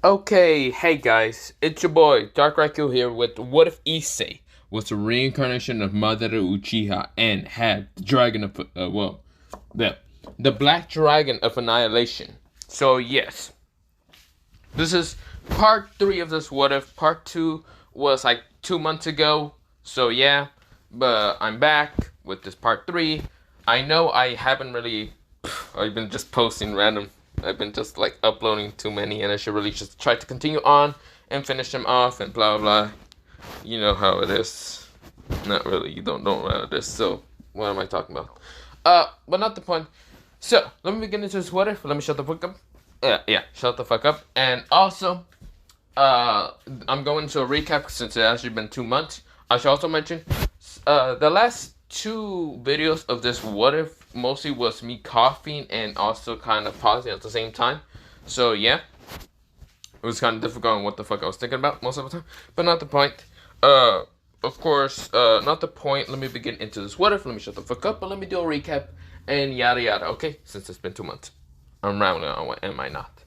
Okay, hey guys, it's your boy Dark Raikou here with What If Issei was a reincarnation of Madara Uchiha and had the dragon of the the black dragon of Annihilation. So yes, this is part 3 of this What If. Part 2 was like 2 months ago. So yeah, but I'm back with this part 3. I know I haven't really I've been just posting random. I've been just like uploading too many, and I should really just try to continue on and finish them off and blah blah. You know how it is. Not really. You don't know how it is. So what am I talking about? But not the point. So let me begin into this What If. Let me shut the fuck up. Yeah, shut the fuck up. And also, I'm going to a recap since it has actually been 2 months. I should also mention, the last two videos of this What If mostly was me coughing and also kind of pausing at the same time. So yeah, it was kind of difficult on what the fuck I was thinking about most of the time. But not the point. Of course, not the point. Let me begin into this What If. Let me shut the fuck up, but let me do a recap and yada yada. Okay, since it's been 2 months, I'm rambling on. What am I not?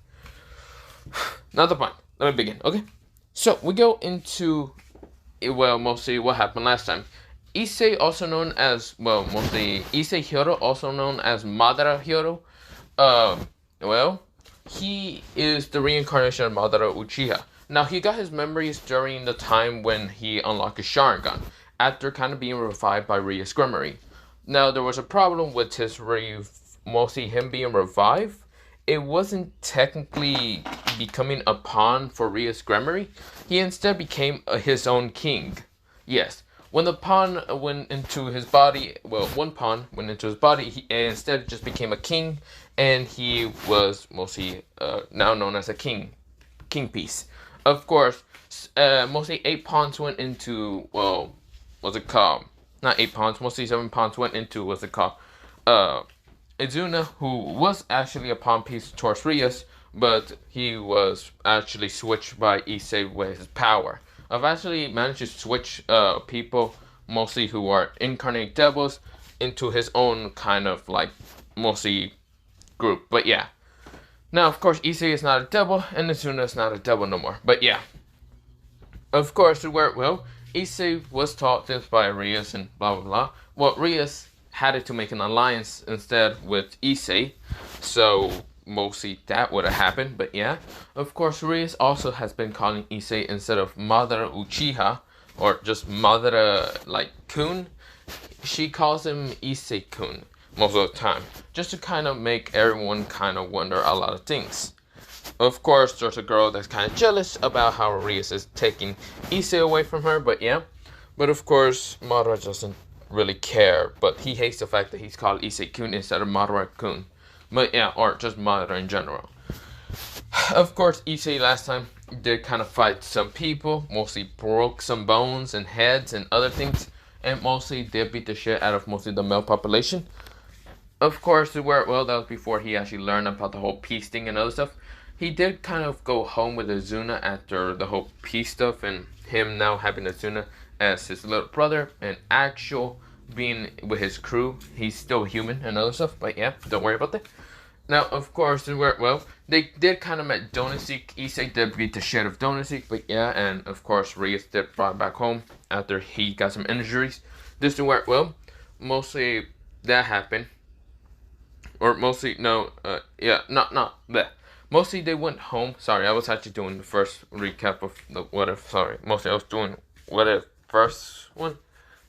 Not the point. Let me begin. Okay, so we go into mostly what happened last time. Issei, also known as, mostly Issei Hiro, also known as Madara Hiro, uh, well, he is the reincarnation of Madara Uchiha. Now, he got his memories during the time when he unlocked his Sharingan, after kind of being revived by Ria's Gremory. Now, there was a problem with mostly him being revived. It wasn't technically becoming a pawn for Ria's Gremory. He instead became his own king. Yes, when the pawn went into his body, one pawn went into his body, he instead just became a king, and he was mostly now known as a king piece. Of course, mostly 8 pawns went into, what's it called? Not 8 pawns, mostly 7 pawns went into, what's it called? Izuna, who was actually a pawn piece towards Rias, but he was actually switched by Issei with his power. I've actually managed to switch people, mostly who are incarnate devils, into his own kind of like mostly group. But yeah. Now, of course, Issei is not a devil, and Izuna is not a devil no more. But yeah. Of course, Issei was taught this by Rias and blah blah blah. Well, Rias had to make an alliance instead with Issei, so mostly that would have happened. But yeah, of course, Rias also has been calling Issei instead of Madara Uchiha or just Madara like Kun. She calls him Issei Kun most of the time, just to kind of make everyone kind of wonder a lot of things. Of course, there's a girl that's kind of jealous about how Rias is taking Issei away from her, but yeah. But of course, Madara doesn't really care, but he hates the fact that he's called Issei Kun instead of Madara Kun. But yeah, or just Madara in general. Of course, Issei last time did kind of fight some people, mostly broke some bones and heads and other things, and mostly did beat the shit out of mostly the male population. Of course, that was before he actually learned about the whole peace thing and other stuff. He did kind of go home with Izuna after the whole peace stuff, and him now having Izuna as his little brother, and actual being with his crew. He's still human and other stuff, but yeah, don't worry about that. Now, of course, they did kind of met Donaseek. Issei did beat the shit of Donaseek, but yeah, and of course, Rias did brought back home after he got some injuries. This to where, mostly that happened. Or mostly, no, not that. Mostly they went home. Sorry, I was actually doing the first recap of the What If. Sorry, mostly I was doing What If first one.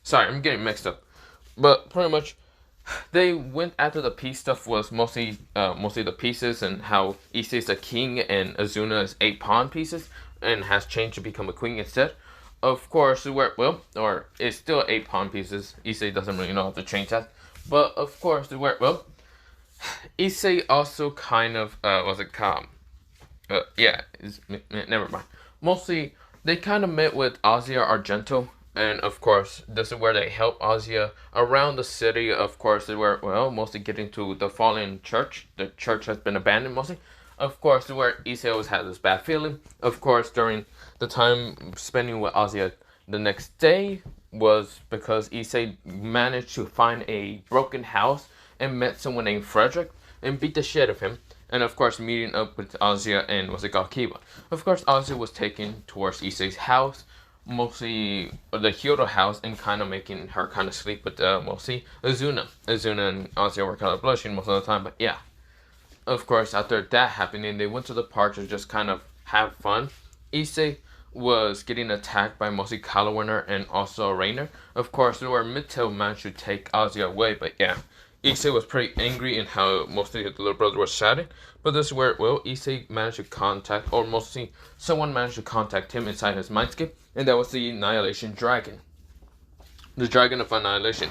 Sorry, I'm getting mixed up. But pretty much, they went after the peace stuff was mostly the pieces and how Issei is a king and Izuna is 8 pawn pieces and has changed to become a queen instead. Of course, or it's still 8 pawn pieces. Issei doesn't really know how to change that. But of course, Issei also kind of was a calm. Never mind. Mostly, they kind of met with Asia Argento, and of course, this is where they help Asia around the city. Of course, they were mostly getting to the fallen church. The church has been abandoned mostly. Of course, where Issei always had this bad feeling. Of course, during the time spending with Asia the next day was because Issei managed to find a broken house and met someone named Frederick and beat the shit out of him. and of course meeting up with Azia and what's it called, Kiba. Of course, Azia was taken towards Issei's house, mostly the Hyoto house, and kind of making her kind of sleep with mostly Azuna. Azuna and Azia were kind of blushing most of the time, but yeah. Of course, after that happening, they went to the park to just kind of have fun. Issei was getting attacked by mostly Kalawinner and also Rainer. Of course, there were Mittel managed to take Azia away, but yeah. Issei was pretty angry in how mostly his little brother was shouting. But this is where, well, Issei managed to contact, or mostly someone managed to contact him inside his Mindscape, and that was the Annihilation Dragon. The Dragon of Annihilation,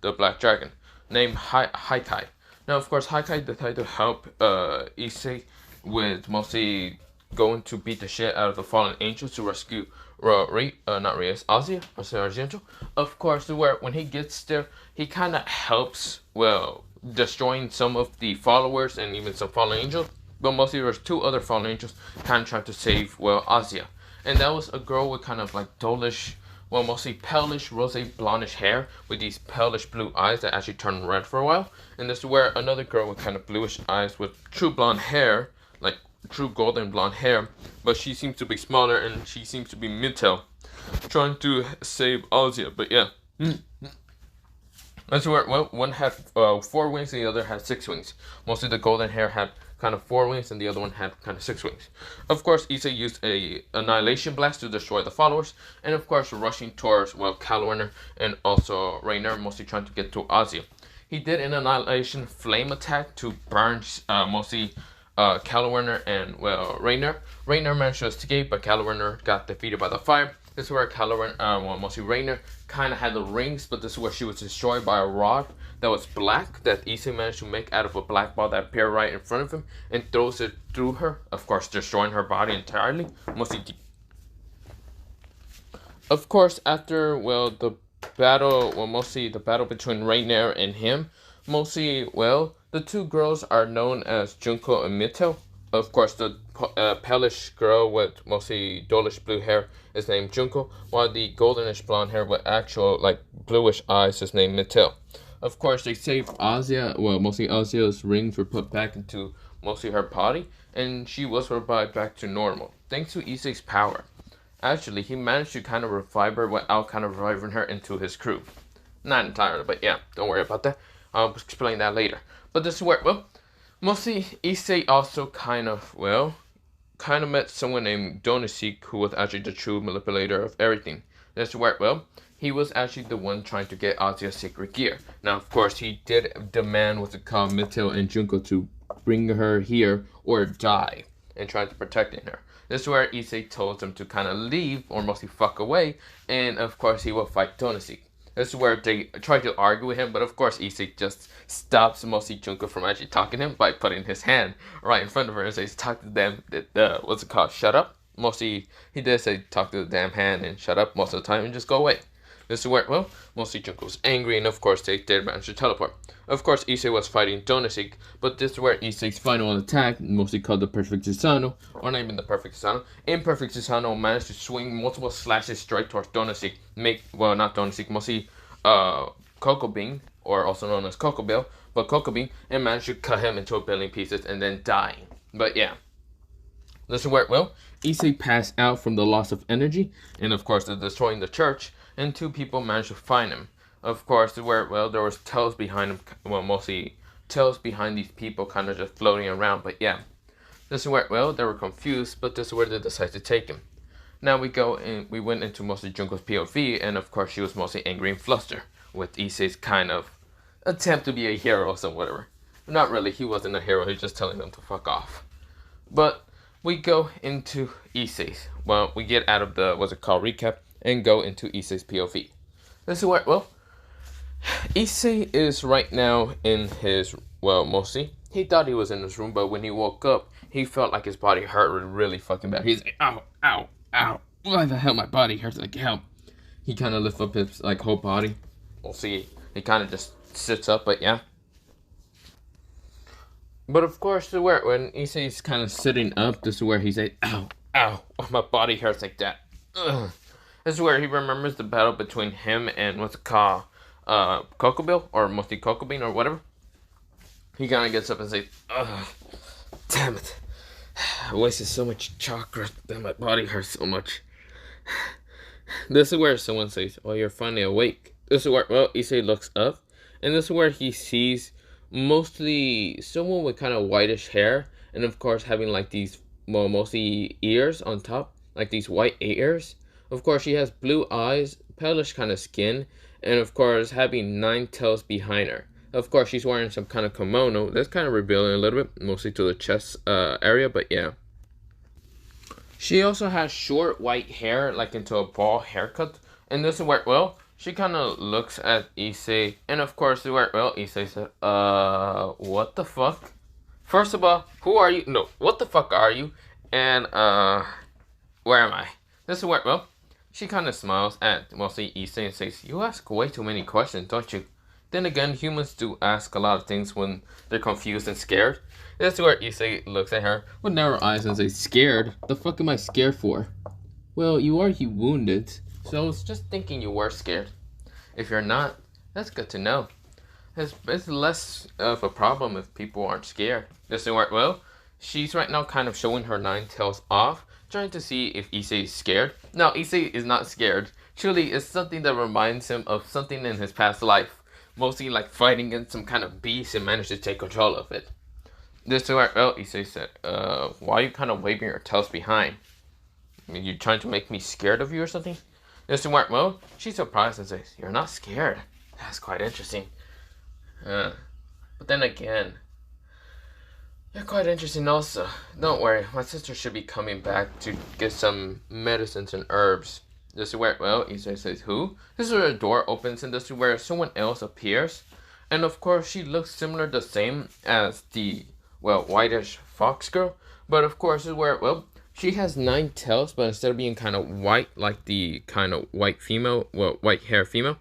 the Black Dragon, named Yokai. Now, of course, Yokai decided to help Issei with mostly going to beat the shit out of the fallen angels to rescue Azia, or Argento. Of course, where when he gets there, he kind of helps, well, destroying some of the followers and even some fallen angels. But mostly there's two other fallen angels kind of trying to save, well, Azia. And that was a girl with kind of like dullish, well, mostly palish, rose blondish hair with these palish blue eyes that actually turn red for a while. And this is where another girl with kind of bluish eyes with true blonde hair, like true golden blonde hair, but she seems to be smaller and she seems to be Mittel, trying to save Azia. But yeah, that's where, well, one had 4 wings and the other had 6 wings. Mostly the golden hair had kind of 4 wings and the other one had kind of 6 wings. Of course, Issei used a Annihilation Blast to destroy the followers, and of course rushing towards, well, Kalawinner and also Rainer, mostly trying to get to Azia. He did an Annihilation Flame attack to burn mostly Kalawinner and, well, Rainer. Rainer managed to escape, but Kalawinner got defeated by the fire. This is where Kalawinner, well, mostly Rainer, kind of had the rings, but this is where she was destroyed by a rod that was black that Issei managed to make out of a black ball that appeared right in front of him and throws it through her, of course destroying her body entirely. Of course, after, well, the battle, well, mostly the battle between Rainer and him, mostly, well, the two girls are known as Junko and Mittel. Of course, the palish girl with mostly dullish blue hair is named Junko, while the goldenish blonde hair with actual, like, bluish eyes is named Mittel. Of course, they saved Azia, well, mostly Azia's rings were put back into mostly her body, and she was revived back to normal, thanks to Issei's power. Actually, he managed to kind of revive her without kind of reviving her into his crew. Not entirely, but yeah, don't worry about that. I'll explain that later. But this is where, well, mostly Issei also kind of met someone named Donisik, who was actually the true manipulator of everything. This is where, well, he was actually the one trying to get Azia's secret gear. Now, of course, he did demand what's it called, Mittel and Junko to bring her here or die, and try to protect her. This is where Issei told him to kind of leave, or mostly fuck away, and of course he will fight Donisik. This is where they try to argue with him, but of course Issei just stops mostly Junko from actually talking to him by putting his hand right in front of her and says, talk to them, what's it called, shut up. Mostly, he did say talk to the damn hand and shut up most of the time and just go away. This is where, well, mostly Junko was angry, and of course they did manage to teleport. Of course, Issei was fighting Donisik, but this is where Issei's final attack, mostly called the Perfect Susanoo, or not even the Perfect Susanoo, Imperfect Susanoo, managed to swing multiple slashes straight towards Donisik, not Donisik, mostly Coco Bean, or also known as Coco Bill, but Coco Bean, and managed to cut him into a billion pieces and then dying. But yeah. This is where, well, Issei passed out from the loss of energy, and of course they're destroying the church, and 2 people managed to find him. Of course, where, well, there was tails behind him, well, mostly tails behind these people kind of just floating around, but yeah. This is where, well, they were confused, but this is where they decided to take him. Now we went into mostly Junko's POV, and of course she was mostly angry and flustered, with Issei's kind of attempt to be a hero or some whatever. Not really, he wasn't a hero, he was just telling them to fuck off. But we go into Issei's, well, we get out of the, what's it called, recap, and go into Issei's POV. This is where, well, Issei is right now in his, well, mostly, he thought he was in his room, but when he woke up, he felt like his body hurt really fucking bad. He's like, ow, ow, ow, why the hell my body hurts, like, help. He kind of lifts up his, like, whole body. We'll see, he kind of just sits up, but yeah. But of course, when Issei's kind of sitting up, this is where he's like, ow, ow, my body hurts like that. Ugh. This is where he remembers the battle between him and what's it called, Coco Bill, or mostly Coco Bean, or whatever. He kind of gets up and says, ugh, Damn it. I wasted so much chakra that my body hurts so much. This is where someone says, "Oh, you're finally awake." This is where, well, Issei looks up, and this is where he sees mostly someone with kind of whitish hair, and of course having like these, well, mostly ears on top, like these white ears. Of course, she has blue eyes, palish kind of skin, and of course having 9 tails behind her. Of course, she's wearing some kind of kimono. That's kind of revealing a little bit, mostly to the chest area, but yeah. She also has short white hair, like into a ball haircut. And this is where, well, she kind of looks at Issei. And of course, where, well, Issei said, what the fuck? First of all, who are you? No, what the fuck are you? And, where am I? This is where, well, she kind of smiles at mostly Issei and says, you ask way too many questions, don't you? Then again, humans do ask a lot of things when they're confused and scared. This is where Issei looks at her with narrow eyes and says, scared? The fuck am I scared for? Well, you are wounded, so I was just thinking you were scared. If you're not, that's good to know. It's less of a problem if people aren't scared. This is where, well, she's right now kind of showing her 9 tails off, trying to see if Issei is scared. No, Issei is not scared. Truly, it's something that reminds him of something in his past life. Mostly like fighting against some kind of beast and managed to take control of it. This is where, well, Issei said, why are you kind of waving your tails behind? I mean, you trying to make me scared of you or something? This is where, well, she's surprised and says, you're not scared. That's quite interesting. But then again, you're quite interesting also. Don't worry, my sister should be coming back to get some medicines and herbs. This is where, well, Issei says, who? This is where a door opens and this is where someone else appears. And of course, she looks similar, the same as the, well, whitish fox girl. But of course, this is where, well, she has 9 tails, but instead of being kind of white, like the kind of white female, well, white hair female,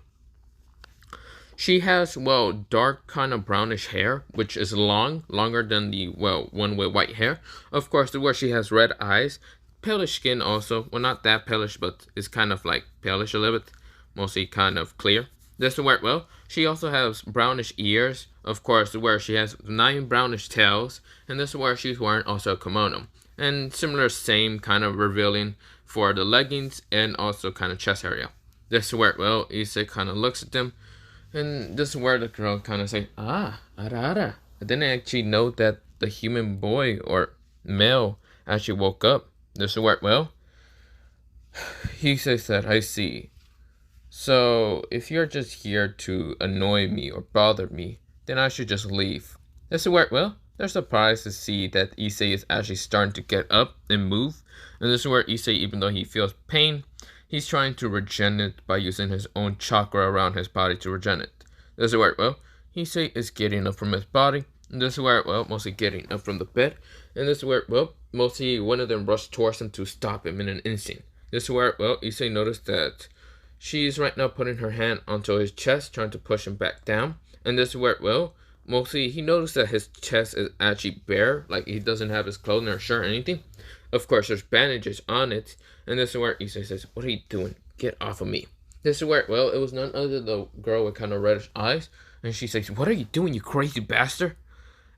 she has, well, dark kind of brownish hair, which is longer than the, well, one with white hair. Of course, where she has red eyes, palish skin also. Well, not that palish, but it's kind of like palish a little bit, mostly kind of clear. This is where, well, she also has brownish ears. Of course, where she has 9 brownish tails, and this is where she's wearing also a kimono. And similar, same kind of revealing for the leggings and also kind of chest area. This is where, well, Issei kind of looks at them. And this is where the girl kind of say, ah, ara. I didn't actually know that the human boy or male actually woke up. This is where, well, he says that, I see. So, if you're just here to annoy me or bother me, then I should just leave. This is where, well, they're surprised to see that Issei is actually starting to get up and move. And this is where Issei, even though he feels pain, he's trying to regen it by using his own chakra around his body to regen it. This is where, well, Issei is getting up from his body. And this is where, well, mostly getting up from the bed. And this is where, well, mostly one of them rushed towards him to stop him in an instant. This is where, well, Issei noticed that she's right now putting her hand onto his chest, trying to push him back down. And this is where, well, mostly he noticed that his chest is actually bare, like he doesn't have his clothing or shirt or anything. Of course, there's bandages on it. And this is where Issei says, what are you doing? Get off of me. This is where, well, it was none other than the girl with kind of reddish eyes. And she says, what are you doing, you crazy bastard?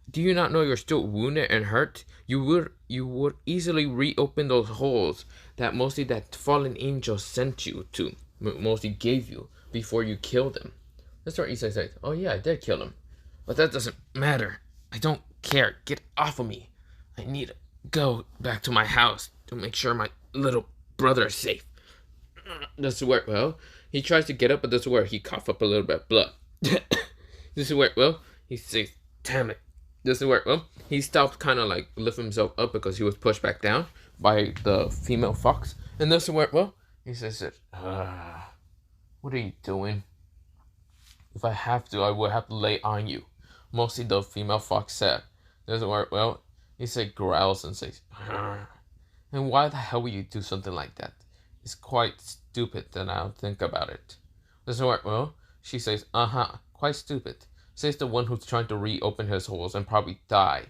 Do you not know you're still wounded and hurt? You would easily reopen those holes that mostly that fallen angel sent you to, mostly gave you before you killed him. That's where Issei says, oh yeah, I did kill him. But that doesn't matter. I don't care. Get off of me. I need to go back to my house to make sure my little brother is safe. This is where, well, he tries to get up, but this is where he coughed up a little bit of blood. This is where, well, he says, damn it. This is where, well, he stopped kind of like lifting himself up because he was pushed back down by the female fox. And this is where, well, he says, what are you doing? If I have to, I will have to lay on you. Mostly the female fox said. This is where, well, he said growls and says, and why the hell would you do something like that? It's quite stupid that I'll think about it. This is where, well, she says, quite stupid. Says the one who's trying to reopen his holes and probably die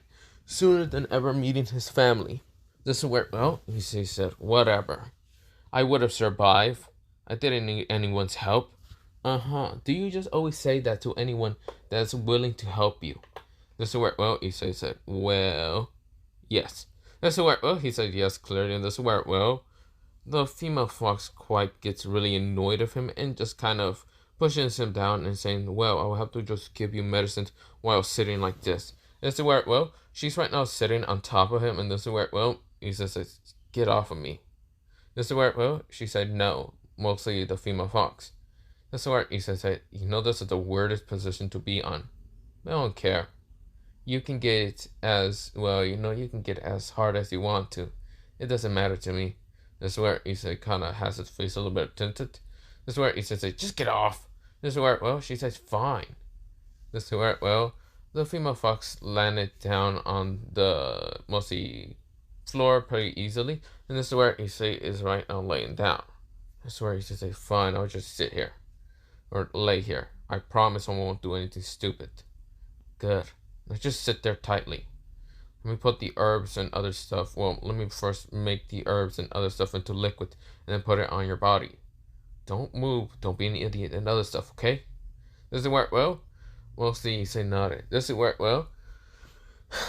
sooner than ever meeting his family. This is where, well, he said, whatever. I would have survived. I didn't need anyone's help. Do you just always say that to anyone that's willing to help you? This is where, well, Issei said, well, Yes. This is where, well, he said yes clearly, and this is where, well, the female fox quite gets really annoyed of him and just kind of pushes him down and saying, well, I will have to just give you medicine while sitting like this. This is where, well, she's right now sitting on top of him, and this is where, well, he says, get off of me. This is where, well, she said no, mostly the female fox. This is where he says, you know, this is the weirdest position to be on. I don't care. You can get as, well, you know, you can get as hard as you want to. It doesn't matter to me. This is where Issei kind of has his face a little bit tinted. This is where Issei says, just get off. This is where, well, she says, fine. This is where, well, the female fox landed down on the mostly floor pretty easily. And this is where Issei is right now laying down. This is where Issei says, fine, I'll just sit here. Or lay here. I promise I won't do anything stupid. Good. Let's just sit there tightly. Let me put the herbs and other stuff. Well, let me first make the herbs and other stuff into liquid and then put it on your body. Don't move. Don't be an idiot and other stuff, okay? Does it work well? We'll see. Say nodded. Does it work well?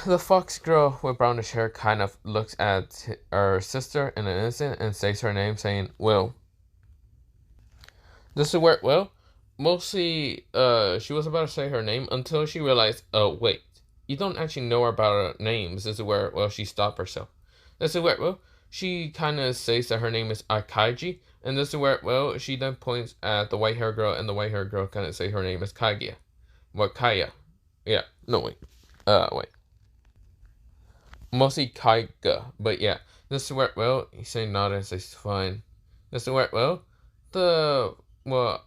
The fox girl with brownish hair kind of looks at her sister in an instant and says her name, saying, well. Does it work well? Mostly, she was about to say her name until she realized, oh, wait. You don't actually know about her names. This is where, well, she stopped herself. This is where, well, she kind of says that her name is Akaiji. And this is where, well, she then points at the white hair girl, and the white hair girl kind of say her name is Kagia. What, Kaya? Yeah, no, wait. Wait. Mostly Kaiga, but yeah. This is where, well, he's saying nada and says fine. This is where, well,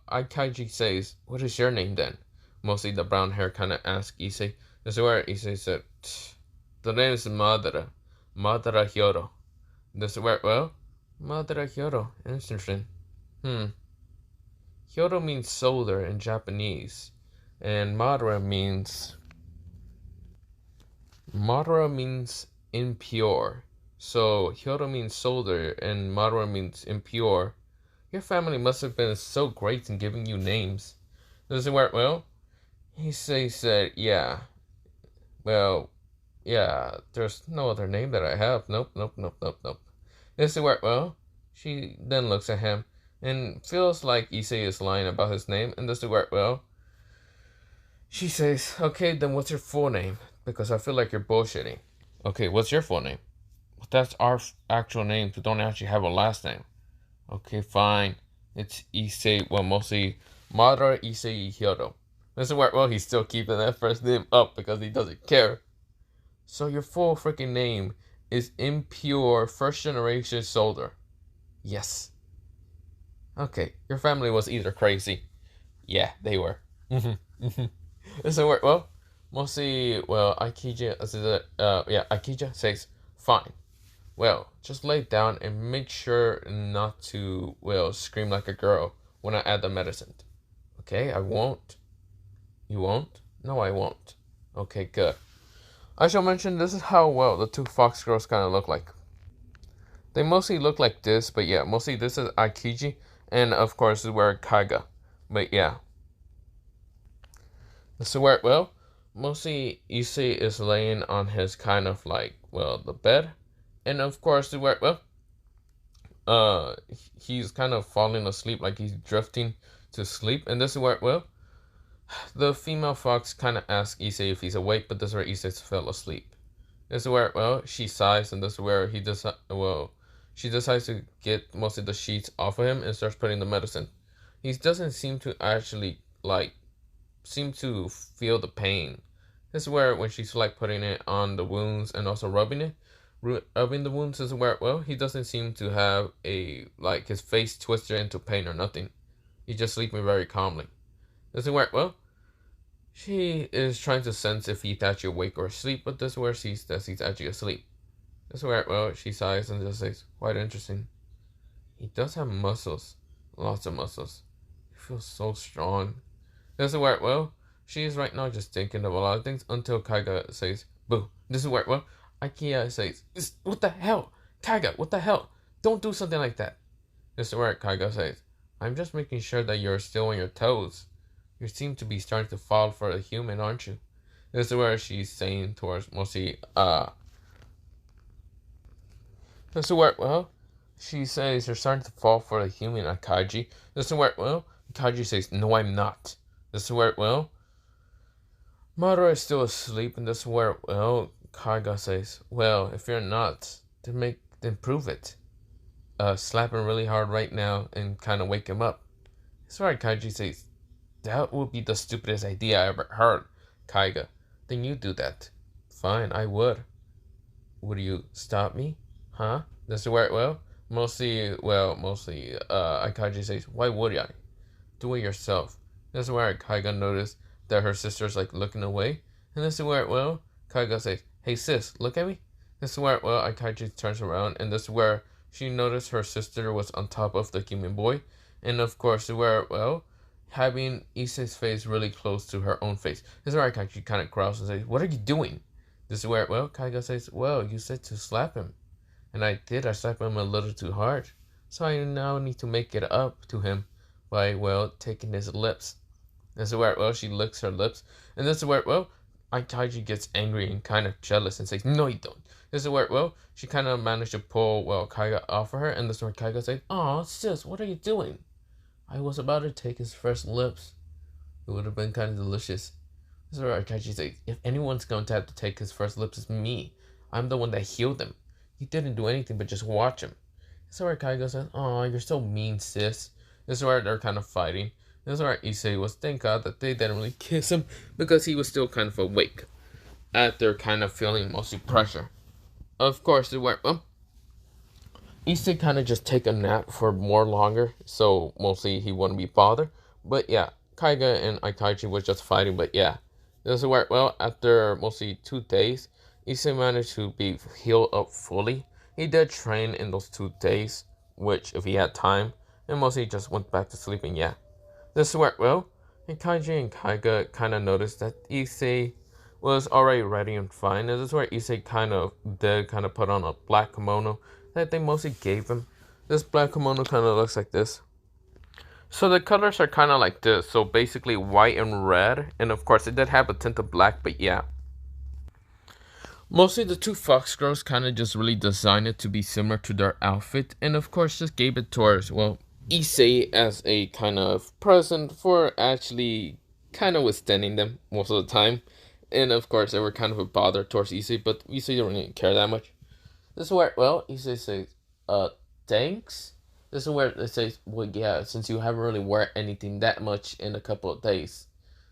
Akaiji says, what is your name then? Mostly the brown hair kind of asks Issei. This is where Issei said, the name is Madara Hyodo. This is where, well, Madara Hyodo. Interesting. Hyodo means soldier in Japanese. And Madara means impure. So Hyodo means soldier and Madara means impure. Your family must have been so great in giving you names. Does it work well? Issei said, yeah. Well, yeah, there's no other name that I have. Nope. Does it work well? She then looks at him and feels like Issei is lying about his name, and does it work well? She says, okay, then what's your full name? Because I feel like you're bullshitting. Okay, what's your full name? Well, that's our actual names. We don't actually have a last name. Okay, fine. It's Issei, well, mostly Madara Issei Hyodo. Doesn't work well, he's still keeping that first name up because he doesn't care. So your full freaking name is Impure First Generation Soldier. Yes. Okay, your family was either crazy. Yeah, they were. Doesn't work well. Mostly, well, Akija says, fine. Well, just lay down and make sure not to, well, scream like a girl when I add the medicine. Okay, I won't. You won't? No, I won't. Okay, good. I shall mention this is how, well, the two fox girls kind of look like. They mostly look like this, but yeah, mostly this is Akiji, and of course this is where Kaiga. But yeah. This is where, well, mostly Issei is laying on his kind of like, well, the bed. And of course, this is where, well, he's kind of falling asleep, like he's drifting to sleep. And this is where, well, the female fox kind of asks Issei if he's awake, but this is where Issei fell asleep. This is where, well, she sighs, and this is where she decides to get most of the sheets off of him and starts putting the medicine. He doesn't seem to actually, seem to feel the pain. This is where when she's, putting it on the wounds and also rubbing the wounds, is where, well, he doesn't seem to have his face twisted into pain or nothing. He's just sleeping very calmly. This is where, well, she is trying to sense if he's actually awake or asleep, but this is where she says he's actually asleep. This is where, well, she sighs and just says, quite interesting. He does have muscles. Lots of muscles. He feels so strong. This is where, well, she is right now just thinking of a lot of things until Kaiga says, boo. This is where, well, Ikea says, what the hell? Kaiga, what the hell? Don't do something like that. This is where Kaiga says, I'm just making sure that you're still on your toes. You seem to be starting to fall for a human, aren't you? This is where she's saying towards mostly, This is where, well, she says you're starting to fall for the human Akaji. This is where, well, Akaji says, no, I'm not. This is where, well, Madara is still asleep, and this is where, well, Kaiga says, well, if you're not, then prove it. Slap him really hard right now and kind of wake him up. This is where Kaiji says, that would be the stupidest idea I ever heard, Kaiga. Then you do that. Fine, I would. Would you stop me? Huh? This is where, well, mostly, Akaji says, why would I? Do it yourself. This is where Kaiga noticed that her sister's like looking away. And this is where, well, Kaiga says, hey sis, look at me. This is where, well, Akaji turns around, and this is where she noticed her sister was on top of the human boy. And of course, where, well, having Issei's face really close to her own face. This is where Akaji kind of growls and says, what are you doing? This is where, well, Kaiga says, well, you said to slap him. And I did. I slapped him a little too hard. So I now need to make it up to him by, well, taking his lips. This is where, well, she licks her lips. And this is where, well, Kaiji gets angry and kind of jealous and says, no, you don't. This is where, well, she kind of managed to pull, well, Kaiga off of her. And this is where Kaiga says, aw, sis, what are you doing? I was about to take his first lips. It would have been kind of delicious. This is where Kaiji says, if anyone's going to have to take his first lips, it's me. I'm the one that healed him. He didn't do anything but just watch him. This is where Kaiga says, aw, you're so mean, sis. This is where they're kind of fighting. This is where Issei was, thank God that they didn't really kiss him because he was still kind of awake after kind of feeling mostly pressure. Of course, this is where, well, Issei kind of just take a nap for more longer, so mostly he wouldn't be bothered. But yeah, Kaiga and Akaiji was just fighting, but yeah. This is where, well, after mostly 2 days, Issei managed to be healed up fully. He did train in those 2 days, which if he had time, and mostly just went back to sleeping, yeah. This is where, well, Kaiji and Kaiga kind of noticed that Issei was already ready and fine. And this is where Issei kind of put on a black kimono that they mostly gave him. This black kimono kind of looks like this. So the colors are kind of like this. So basically white and red. And of course it did have a tint of black, but yeah. Mostly the 2 Fox girls kind of just really designed it to be similar to their outfit. And of course just gave it towards, well, Issei as a kind of present for actually kind of withstanding them most of the time. And of course they were kind of a bother towards Issei, but Issei didn't really care that much. This is where, well, Issei says, thanks. This is where they say, well, yeah, since you haven't really worn anything that much in a couple of days.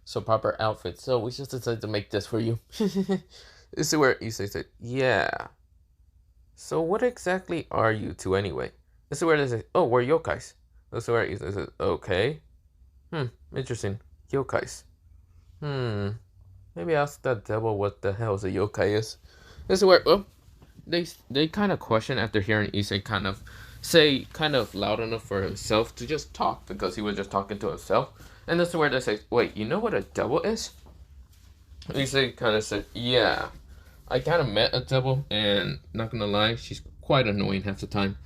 So proper outfit. So we just decided to make this for you. This is where Issei said, yeah. So what exactly are you two anyway? This is where they say, oh, we're yokais. This is where Issei says, okay. Interesting. Yokais. Maybe ask that devil what the hell a yokai is. This is where, well, they kind of question after hearing Issei kind of say kind of loud enough for himself to just talk because he was just talking to himself. And this is where they say, wait, you know what a devil is? Issei kind of said, yeah. I kind of met a devil, and not gonna lie, she's quite annoying half the time.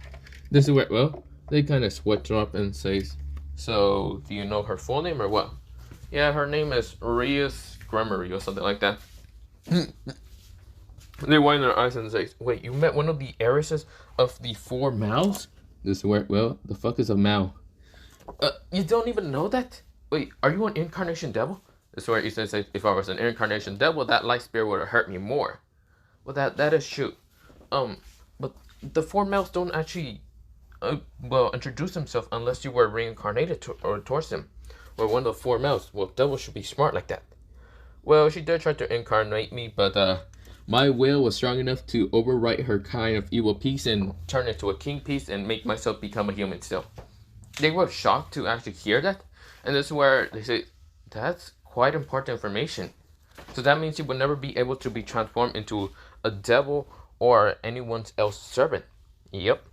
This is where, well, they kind of switch up and says, so do you know her full name or what? Yeah, her name is Rias Gremory or something like that. They widen their eyes and say, wait, you met one of the heiresses of the 4 mouths? This is where, well, the fuck is a Mao? You don't even know that? Wait, are you an incarnation devil? This is where Issei says, if I was an incarnation devil, that light spirit would have hurt me more. Well, that is true. But the 4 mouths don't actually, introduce themselves unless you were reincarnated towards them. Or one of the 4 mouths. Well, devils should be smart like that. Well, she did try to incarnate me, but, my will was strong enough to overwrite her kind of evil piece and turn it to a king piece and make myself become a human still. They were shocked to actually hear that. And this is where they say, that's quite important information. So that means you will never be able to be transformed into a devil or anyone else's servant. Yep.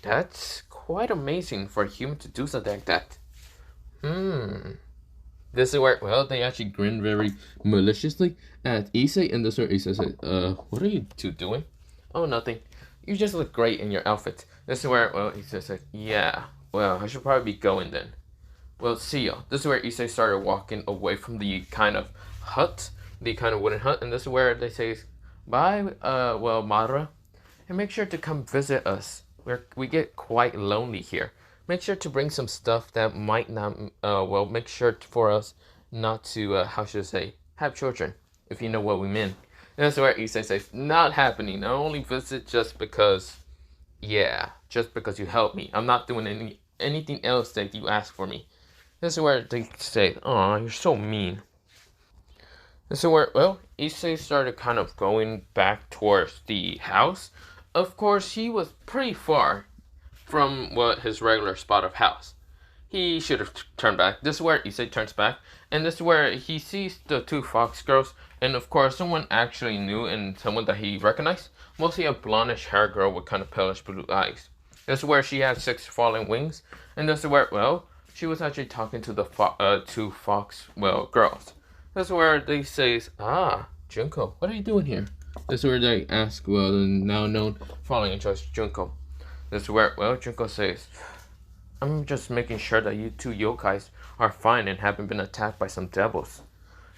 That's quite amazing for a human to do something like that. This is where, well, they actually grin very maliciously at Issei, and this is where Issei said, what are you two doing? Oh, nothing. You just look great in your outfit. This is where, well, Issei said, yeah, well, I should probably be going then. Well, see ya. This is where Issei started walking away from the kind of hut, the kind of wooden hut, and this is where they say, bye, well, Madara. And make sure to come visit us. We get quite lonely here. Make sure to bring some stuff that might not, well, make sure for us not to, how should I say, have children, if you know what we mean. And that's where Issei says, not happening. I only visit just because, yeah, just because you helped me. I'm not doing anything else that you ask for me. This is where they say, "Aw, you're so mean." This is where, well, Issei started kind of going back towards the house. Of course, he was pretty far from what his regular spot of house. He should have turned back. This is where Issei turns back, and this is where he sees the two fox girls, and of course, someone actually knew and someone that he recognized. Mostly a blondish hair girl with kind of palish blue eyes. This is where she had 6 falling wings, and this is where, well, she was actually talking to the two fox, well, girls. This is where they say, "Ah, Junko, what are you doing here?" This is where they ask, well, the now known falling angel Junko. This is where, well, Junko says, "I'm just making sure that you two yokais are fine and haven't been attacked by some devils.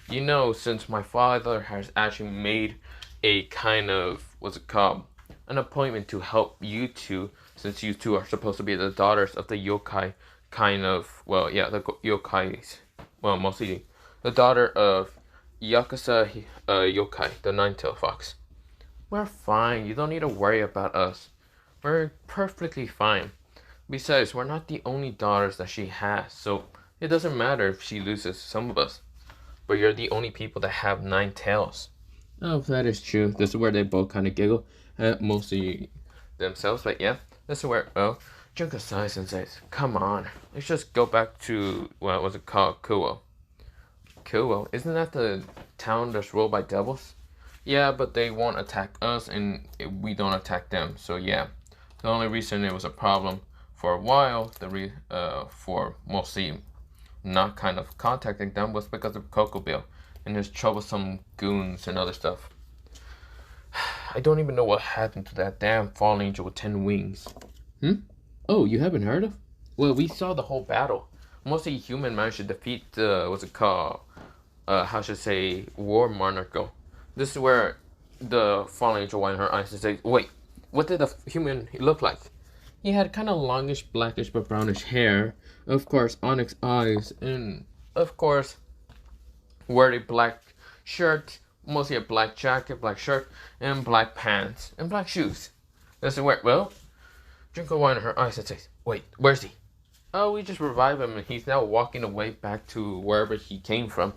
You know, since my father has actually made a kind of, what's it called, an appointment to help you two, since you two are supposed to be the daughters of the yokai, kind of, well, yeah, the yokais, well, mostly the daughter of Yakuza Yokai, the nine-tailed fox. We're fine. You don't need to worry about us. We're perfectly fine. Besides, we're not the only daughters that she has, so it doesn't matter if she loses some of us. But you're the only people that have 9 tails." Oh, that is true. This is where they both kind of giggle at mostly themselves, but yeah, this is where, well, Junko sighs and says, "Come on, let's just go back to, what was it called, Kuo." Kuo? Isn't that the town that's ruled by devils? Yeah, but they won't attack us and we don't attack them, so yeah. The only reason it was a problem for a while, for mostly not kind of contacting them, was because of Coco Bill and his troublesome goons and other stuff. I don't even know what happened to that damn fallen angel with 10 wings. Oh, you haven't heard of? Well, we saw the whole battle. Mostly human managed to defeat what's it called? How should I say, War Monarcho. This is where the fallen angel widened her eyes and says, "Wait, what did the human look like?" He had kind of longish, blackish, but brownish hair. Of course, onyx eyes, and of course, wore a black shirt, mostly a black jacket, black shirt, and black pants, and black shoes. This is where, well, Junko widened her eyes and says, "Wait, where's he?" "Oh, we just revived him, and he's now walking away back to wherever he came from."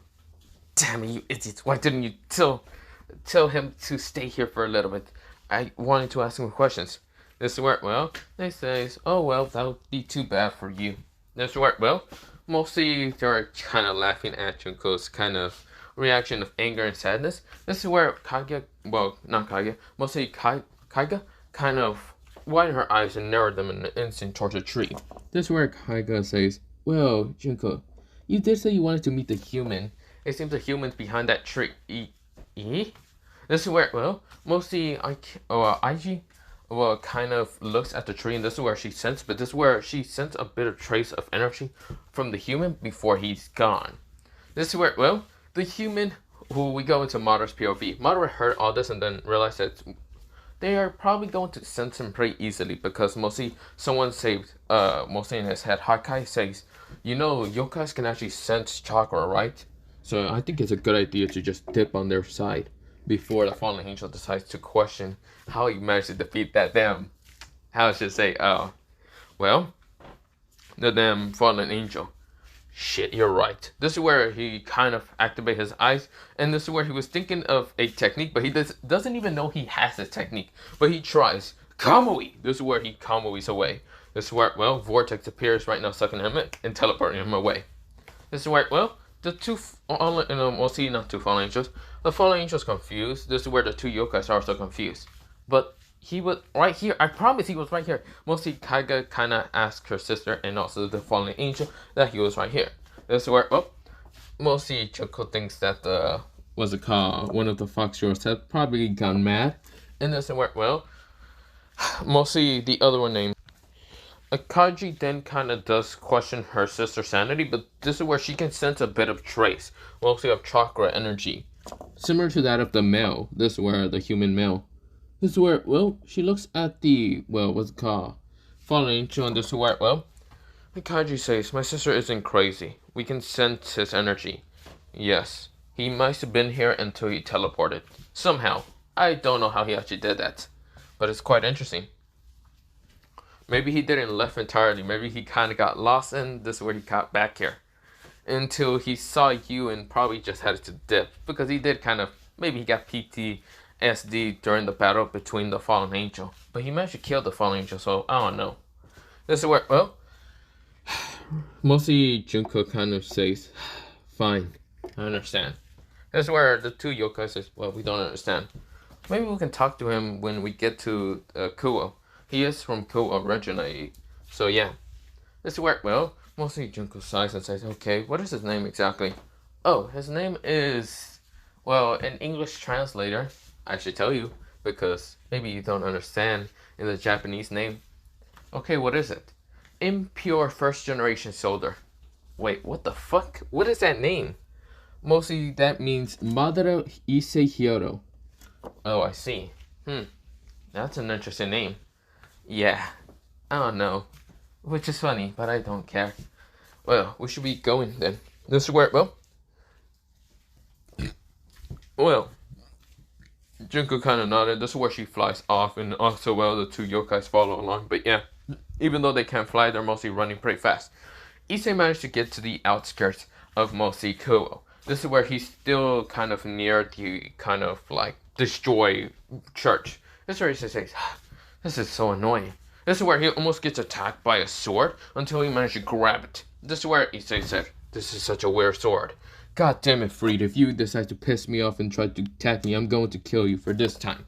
Damn it, you idiots. Why didn't you tell him to stay here for a little bit? I wanted to ask him questions. This is where, well, they say, "Oh, well, that would be too bad for you." This is where, well, mostly they're kind of laughing at Junko's kind of reaction of anger and sadness. This is where Kage, well, not Kage, mostly Kaiga kind of widened her eyes and narrowed them in an instant towards a tree. This is where Kaiga says, "Well, Junko, you did say you wanted to meet the human. It seems the human's behind that tree." This is where, well, mostly Aiji, well, kind of looks at the tree, and this is where she senses, but this is where she senses a bit of trace of energy from the human before he's gone. This is where, well, the human, who we go into Madara's POV. Madara heard all this and then realized that they are probably going to sense him pretty easily, because mostly someone saved, mostly in his head, Hakai says, "You know, yokais can actually sense chakra, right? So I think it's a good idea to just dip on their side before the fallen angel decides to question how he managed to defeat that damn, how should I say, well, the damn fallen angel." Shit, you're right. This is where he kind of activated his eyes, and this is where he was thinking of a technique, but he doesn't even know he has a technique, but he tries. Kamui! This is where he Kamui's away. This is where, well, Vortex appears right now, sucking him in and teleporting him away. This is where, well, the two, mostly not two fallen angels. The fallen angel's confused. This is where the two yokais are also confused. But he was right here. I promise he was right here. Mostly Kaiga kind of asked her sister and also the fallen angel that he was right here. This is where, well, mostly Junko thinks that the, what's it called, one of the fox girls had probably gone mad. And this is where, well, mostly the other one named Akaji then kind of does question her sister's sanity, but this is where she can sense a bit of trace, mostly of chakra energy, similar to that of the male. This is where the human male. This is where, well, she looks at the, well, what's it called? Fallen angel, and this is where, well, Kaiji says, my sister isn't crazy. We can sense his energy. Yes, he must have been here until he teleported. Somehow. I don't know how he actually did that. But it's quite interesting. Maybe he didn't left entirely. Maybe he kind of got lost, and this is where he got back here. Until he saw you and probably just had to dip. Because he did kind of, maybe he got PTSD during the battle between the fallen angel. But he managed to kill the fallen angel, so I don't know. This is where, well, mostly Junko kind of says, fine, I understand. This is where the two yokai says, well, we don't understand. Maybe we can talk to him when we get to Kuo. He is from Kuo originally. So yeah. This is where, well, mostly Junko sighs and says, okay, what is his name exactly? Oh, his name is, well, an English translator. I should tell you, because maybe you don't understand in the Japanese name. Okay, what is it? Impure first generation soldier. Wait, what the fuck? What is that name? Mostly that means Madara Issei Hyodo. Oh, I see. That's an interesting name. Yeah, I don't know. Which is funny, but I don't care. Well, we should be going then. This is where, well, Junko kind of nodded. This is where she flies off, and also, well, the two yokais follow along. But yeah, even though they can't fly, they're mostly running pretty fast. Issei managed to get to the outskirts of mostly Kuo. This is where he's still kind of near the kind of like destroy church. This is where he says, this is so annoying. This is where he almost gets attacked by a sword until he managed to grab it. This is where Issei said, this is such a weird sword. God damn it, Fried, if you decide to piss me off and try to attack me, I'm going to kill you for this time.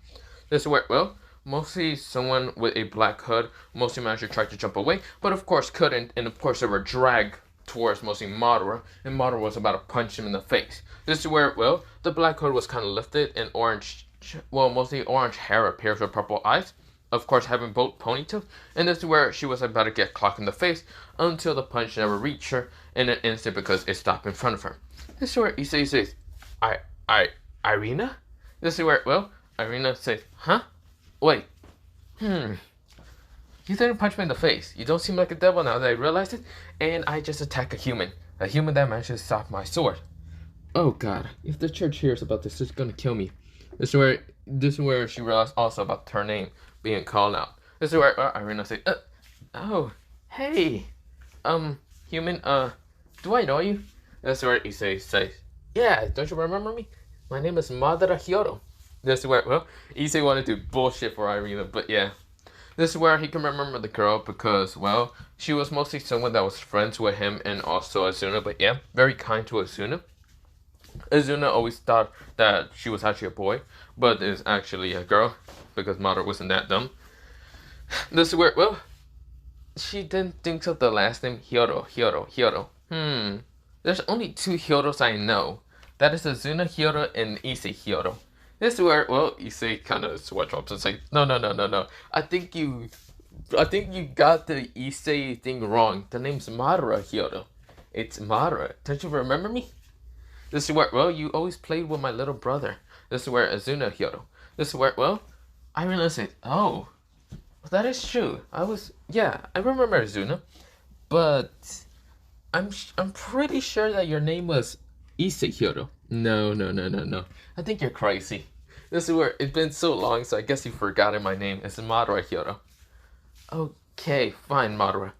This is where, well, mostly someone with a black hood mostly managed to try to jump away, but of course couldn't, and of course they were dragged towards mostly Madara, and Madara was about to punch him in the face. This is where, well, the black hood was kind of lifted, and orange, well, mostly orange hair appears with purple eyes, of course having both ponytails, and this is where she was about to get clocked in the face until the punch never reached her in an instant because it stopped in front of her. This is where Issei says, Irina? This is where, well, Irina says, huh? Wait, you didn't punch me in the face. You don't seem like a devil now that I realized it, and I just attacked a human that managed to stop my sword. Oh god, if the church hears about this, it's gonna kill me. This is where she realized also about her name being called out. This is where Irina says, oh, hey, human, do I know you? That's where Issei says, yeah, don't you remember me? My name is Madara Hyodo. This is where, well, Issei wanted to bullshit for Irina, but yeah. This is where he can remember the girl because, well, she was mostly someone that was friends with him and also Azuna, but yeah, very kind to Azuna. Azuna always thought that she was actually a boy, but is actually a girl because Madara wasn't that dumb. This is where, well, she didn't think of the last name Hyodo. There's only two Hyodos I know. That is Azuna Hyodo and Issei Hyodo. This is where, well, Issei kind of sweat drops and say, no. I think you got the Issei thing wrong. The name's Madara Hyodo. It's Madara. Don't you remember me? This is where, well, you always played with my little brother. This is where Azuna Hyodo. This is where, well, I realized it. Oh, well, that is true. I remember Azuna, but I'm pretty sure that your name was Issei Hyodo. No. I think you're crazy. This is where it's been so long, so I guess you've forgotten my name. It's Madara Hyodo. Okay, fine, Madara.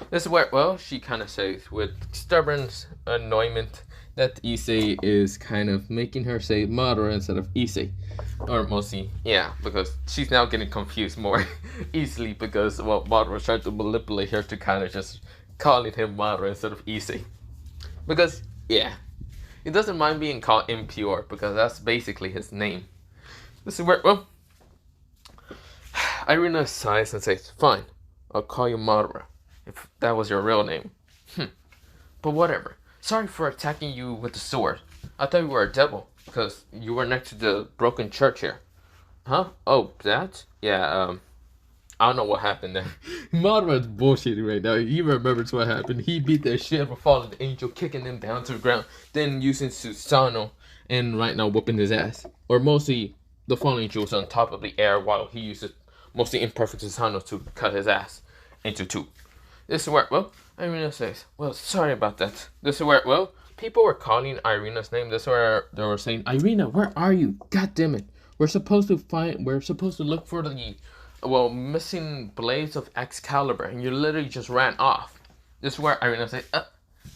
This is where, well, she kind of says with stubborn annoyment that Issei is kind of making her say Madara instead of Issei. Or mostly, yeah, because she's now getting confused more easily because, well, Madara's trying to manipulate her to kind of just calling him Madara instead of Issei. Because, yeah, he doesn't mind being called impure because that's basically his name. This is where, well, Irina sighs and says, fine, I'll call you Madara if that was your real name. But whatever. Sorry for attacking you with the sword. I thought you were a devil because you were next to the broken church here. Huh? Oh, that? Yeah, I don't know what happened there. Madara's bullshitting right now. He remembers what happened. He beat the shit out of a fallen angel, kicking him down to the ground, then using Susanoo, and right now whooping his ass. Or mostly the fallen angel was on top of the air while he used it mostly imperfect Susano to cut his ass into two. This is where, well, Irina says, well, sorry about that. This is where, well, people were calling Irina's name. This is where they were saying, Irina, where are you? God damn it. We're supposed to look for the, well, missing blades of Excalibur, and you literally just ran off. This is where Irina says,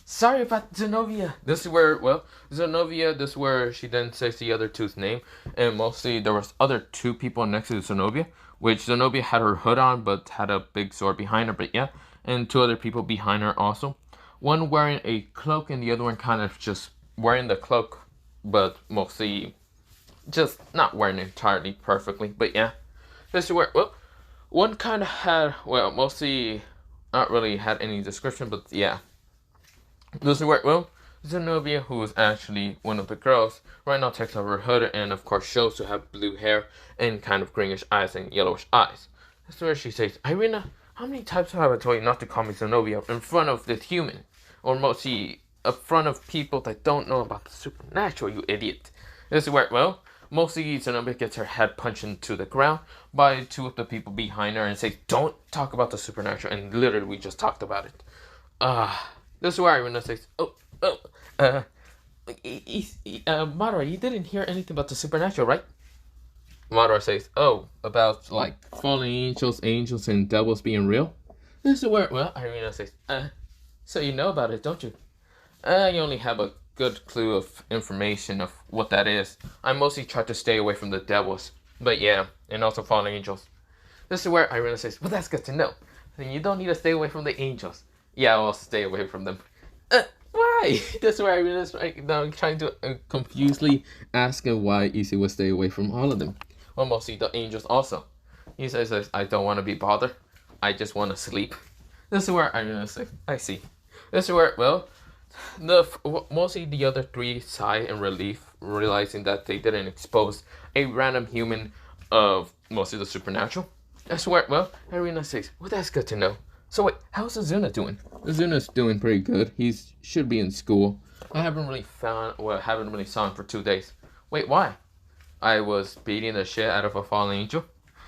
sorry about Zenobia. This is where, well, Zenobia, this is where she then says the other two's name, and mostly there was other two people next to Zenobia, which Zenobia had her hood on, but had a big sword behind her, but yeah, and two other people behind her also. One wearing a cloak, and the other one kind of just wearing the cloak, but mostly just not wearing it entirely perfectly, but yeah. This is where, well, one kind of had, well, mostly not really had any description, but yeah. This is where, well, Zenobia, who is actually one of the girls, right now takes off her hood and, of course, shows to have blue hair and kind of greenish eyes and yellowish eyes. This is where she says, Irina, how many times have I told you not to call me Zenobia in front of this human? Or mostly in front of people that don't know about the supernatural, you idiot. This is where, well, mostly Zenobia gets her head punched into the ground by two of the people behind her and says, don't talk about the supernatural, and literally we just talked about it. This is where Irina says, Madara, you didn't hear anything about the supernatural, right? Madara says, about, like, fallen angels, and devils being real? This is where, well, Irina says, so you know about it, don't you? You only have a good clue of information of what that is. I mostly try to stay away from the devils, but yeah, and also fallen angels. This is where Irina says, well, that's good to know. Then you don't need to stay away from the angels. Yeah, I'll stay away from them. Why? That's where Irina's right now trying to confusedly ask him why Issei would stay away from all of them. Well, mostly the angels also. He says, I don't want to be bothered. I just want to sleep. This is where Irina says, I see. This is where, well, mostly the other three sigh in relief, realizing that they didn't expose a random human of mostly the supernatural. That's where, well, Irina says, well, that's good to know. So wait, how's Azuna doing? Azuna's doing pretty good. He should be in school. I haven't really saw him for 2 days. Wait, why? I was beating the shit out of a fallen angel.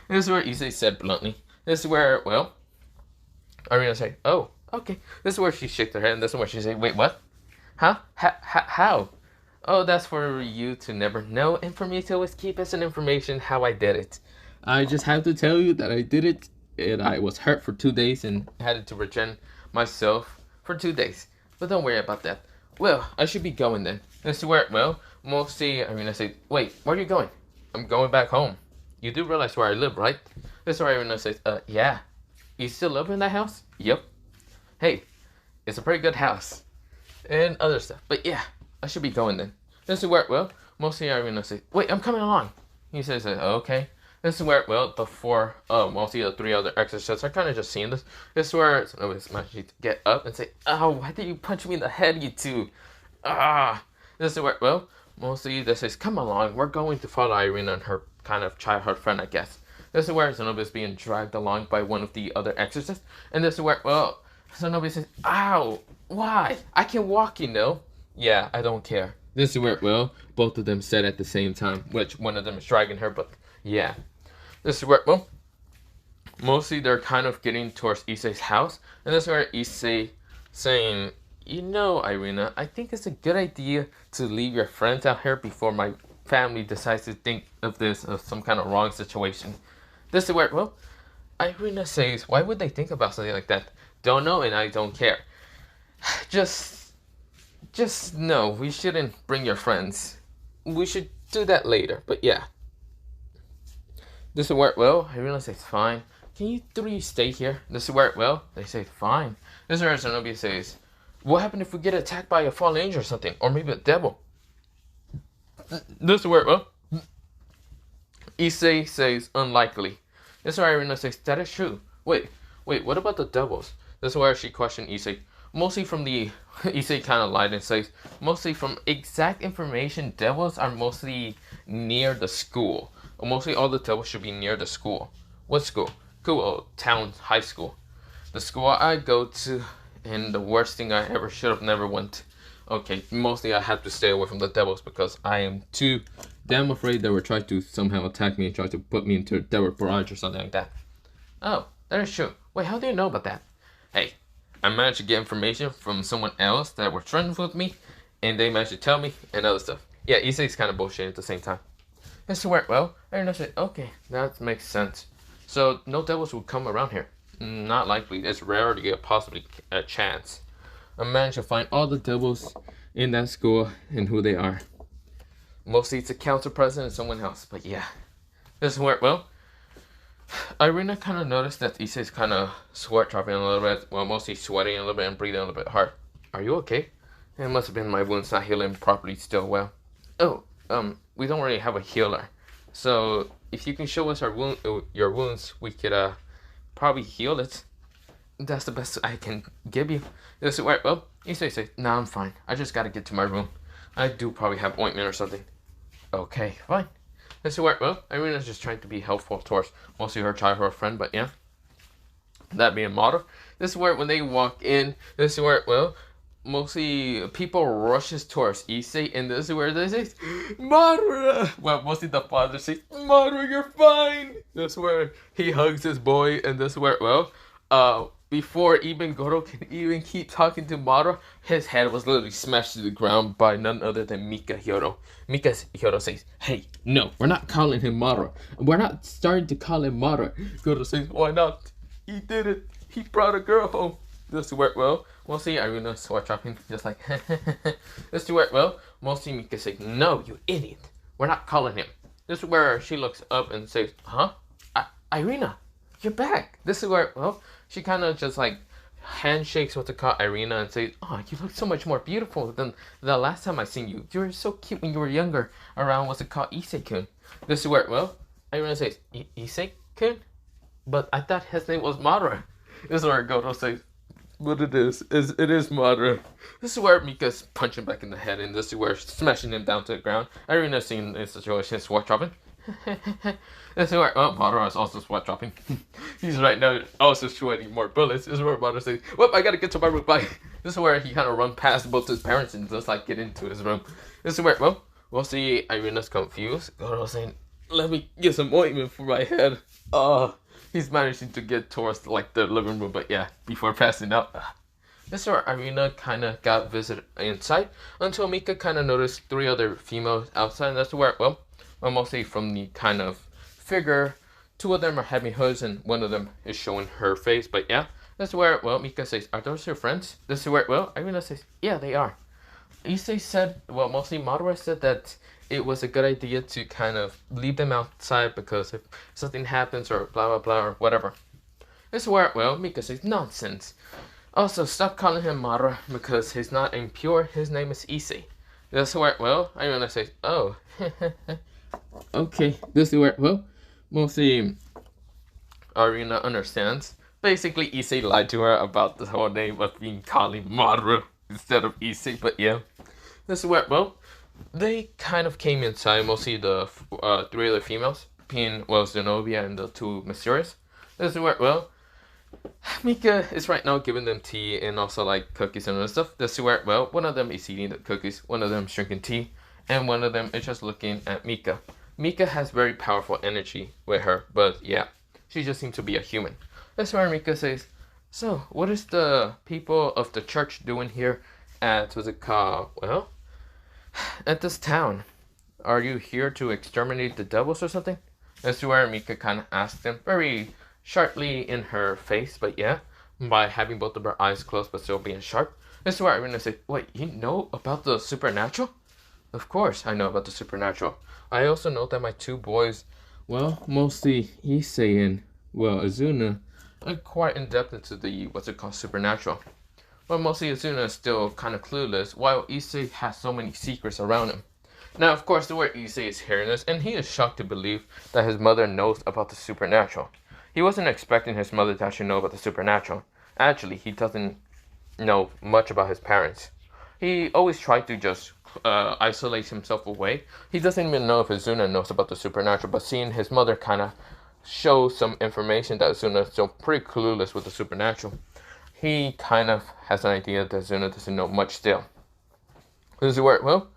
This is where Issei said bluntly. This is where, well, Irina said, oh, okay. This is where she shook her head, and this is where she said, wait, what? Huh? How? Oh, that's for you to never know, and for me to always keep as an information how I did it. I just have to tell you that I did it, and I was hurt for 2 days and had to regen myself for 2 days. But don't worry about that. Well, I should be going then. This is where, well, mostly Irina said, wait, where are you going? I'm going back home. You do realize where I live, right? This is where Irina says, yeah. You still live in that house? Yep. Hey, it's a pretty good house. And other stuff. But yeah, I should be going then. This is where, well, mostly Irina says, wait, I'm coming along. He says, okay. This is where, well, mostly the three other exorcists are kind of just seeing this. This is where it's managed to get up and say, oh, why did you punch me in the head, you two? This is where, well, mostly this says, come along, we're going to follow Irina and her kind of childhood friend, I guess. This is where Zenobia is being dragged along by one of the other exorcists. And this is where, well, Zenobia says, ow, why? I can walk, you know. Yeah, I don't care. This is where, well, both of them said at the same time, which one of them is dragging her, but yeah. This is where, well, mostly they're kind of getting towards Issei's house. And this is where Issei saying, you know, Irina, I think it's a good idea to leave your friends out here before my family decides to think of this as some kind of wrong situation. This is where, well, Irina says, why would they think about something like that? Don't know, and I don't care. Just no, we shouldn't bring your friends. We should do that later, but yeah. This is where, well, Irina says, fine. Can you three stay here? This is where, well, they say, fine. This is where Zenobia says, what happened if we get attacked by a fallen angel or something? Or maybe a devil? This is where, well, Issei says, unlikely. This is where Irina says, that is true. Wait, what about the devils? This is where she questioned Issei. Mostly from the, Issei kind of lied and says, mostly from exact information, devils are mostly near the school. Mostly all the devils should be near the school. What school? Cool, town high school. The school I go to, and the worst thing I ever should have never went. Okay, mostly I have to stay away from the devils because I am too damn afraid they were trying to somehow attack me and try to put me into a devil barrage or something like that. Oh, that is true. Wait, how do you know about that? Hey, I managed to get information from someone else that were friends with me, and they managed to tell me and other stuff. Yeah, Issei's kind of bullshit at the same time. I swear, well, Irina said, okay, that makes sense. So, no devils will come around here. Not likely. It's rare to get possibly a chance. I managed to find all the devils in that school and who they are. Mostly it's a council president and someone else, but yeah. This is where, well, Irina kind of noticed that Issei's kind of sweat dropping a little bit. Well, mostly sweating a little bit and breathing a little bit hard. Are you okay? It must have been my wounds not healing properly still well. Oh, we don't really have a healer. So, if you can show us your wounds, we could, probably heal it. That's the best I can give you. This is where, well, Issei says, nah, I'm fine. I just gotta get to my room. I do probably have ointment or something. Okay, fine. This is where, well, Irina's just trying to be helpful towards mostly her childhood friend, but yeah. That being Madara. This is where when they walk in, this is where, well, mostly people rushes towards Issei, and this is where they say, Madara! Well, mostly the father says, Madara, you're fine! This is where he hugs his boy, and this is where, well, before even Goro can even keep talking to Madara, his head was literally smashed to the ground by none other than Mika Hiro. Mika Hiro says, hey, no, we're not calling him Madara. We're not starting to call him Madara. Goro says, why not? He did it. He brought a girl home. This is where, well, mostly Irina sweat dropping, just like, this is where, well, mostly Mika says, no, you idiot. We're not calling him. This is where she looks up and says, huh? Irina, you're back. This is where, well, she kind of just like handshakes with the Irina and says, oh, you look so much more beautiful than the last time I seen you. You were so cute when you were younger around what's it called, Issei-kun. This is where, well, Irina says, Issei-kun? But I thought his name was Madara. This is where Goto says, but it is Madara. This is where Mika's punching back in the head, and this is where smashing him down to the ground. Irina's seeing this situation, sweat dropping. This is where, well, Madara is also sweat dropping. He's right now also sweating more bullets. This is where Madara says, well, I gotta get to my room, bye. This is where he kind of run past both his parents and just like get into his room. This is where, well, we'll see Irina's confused. Goto saying, let me get some ointment for my head. He's managing to get towards like the living room, but yeah, before passing out. This is where Irina kind of got visited inside until Mika kind of noticed 3 other females outside, and that's where, well, mostly from the kind of figure, 2 of them are having hoods and 1 of them is showing her face, but yeah, that's where, well, Mika says, are those your friends? This is where, well, Irina says, yeah, they are. Issei said, well, mostly Madara said that it was a good idea to kind of leave them outside because if something happens or blah blah blah or whatever. This is where, well, Mika says, nonsense. Also, stop calling him Madara because he's not impure, his name is Issei. This is where, well, Irina says, oh, okay. This is where, well, mostly Irina understands. Basically, Issei lied to her about the whole name of being calling Madara instead of Issei, but yeah. This is where, well, they kind of came inside, mostly the 3 other females, being, well, Zenobia and the 2 Mysterious. This is where, well, Mika is right now giving them tea and also like cookies and other stuff. This is where, well, one of them is eating the cookies, one of them is drinking tea, and one of them is just looking at Mika. Mika has very powerful energy with her, but yeah, she just seems to be a human. That's where Mika says, so, what is the people of the church doing here at, what's it called, well, at this town? Are you here to exterminate the devils or something? That's where Mika kind of asked him, very sharply in her face, but yeah, by having both of her eyes closed but still being sharp. This is where Irina said, wait, you know about the supernatural? Of course I know about the supernatural. I also know that my 2 boys, well, mostly Issei and, well, Azuna, are quite in-depth into the, what's it called, supernatural. But mostly Azuna is still kind of clueless, while Issei has so many secrets around him. Now, of course, the word Issei is hearing this, and he is shocked to believe that his mother knows about the supernatural. He wasn't expecting his mother to actually know about the supernatural. Actually, he doesn't know much about his parents. He always tried to just isolate himself away. He doesn't even know if Azuna knows about the supernatural, but seeing his mother kind of show some information that Azuna is still pretty clueless with the supernatural, he kind of has an idea that Azuna doesn't know much still. This is where, well,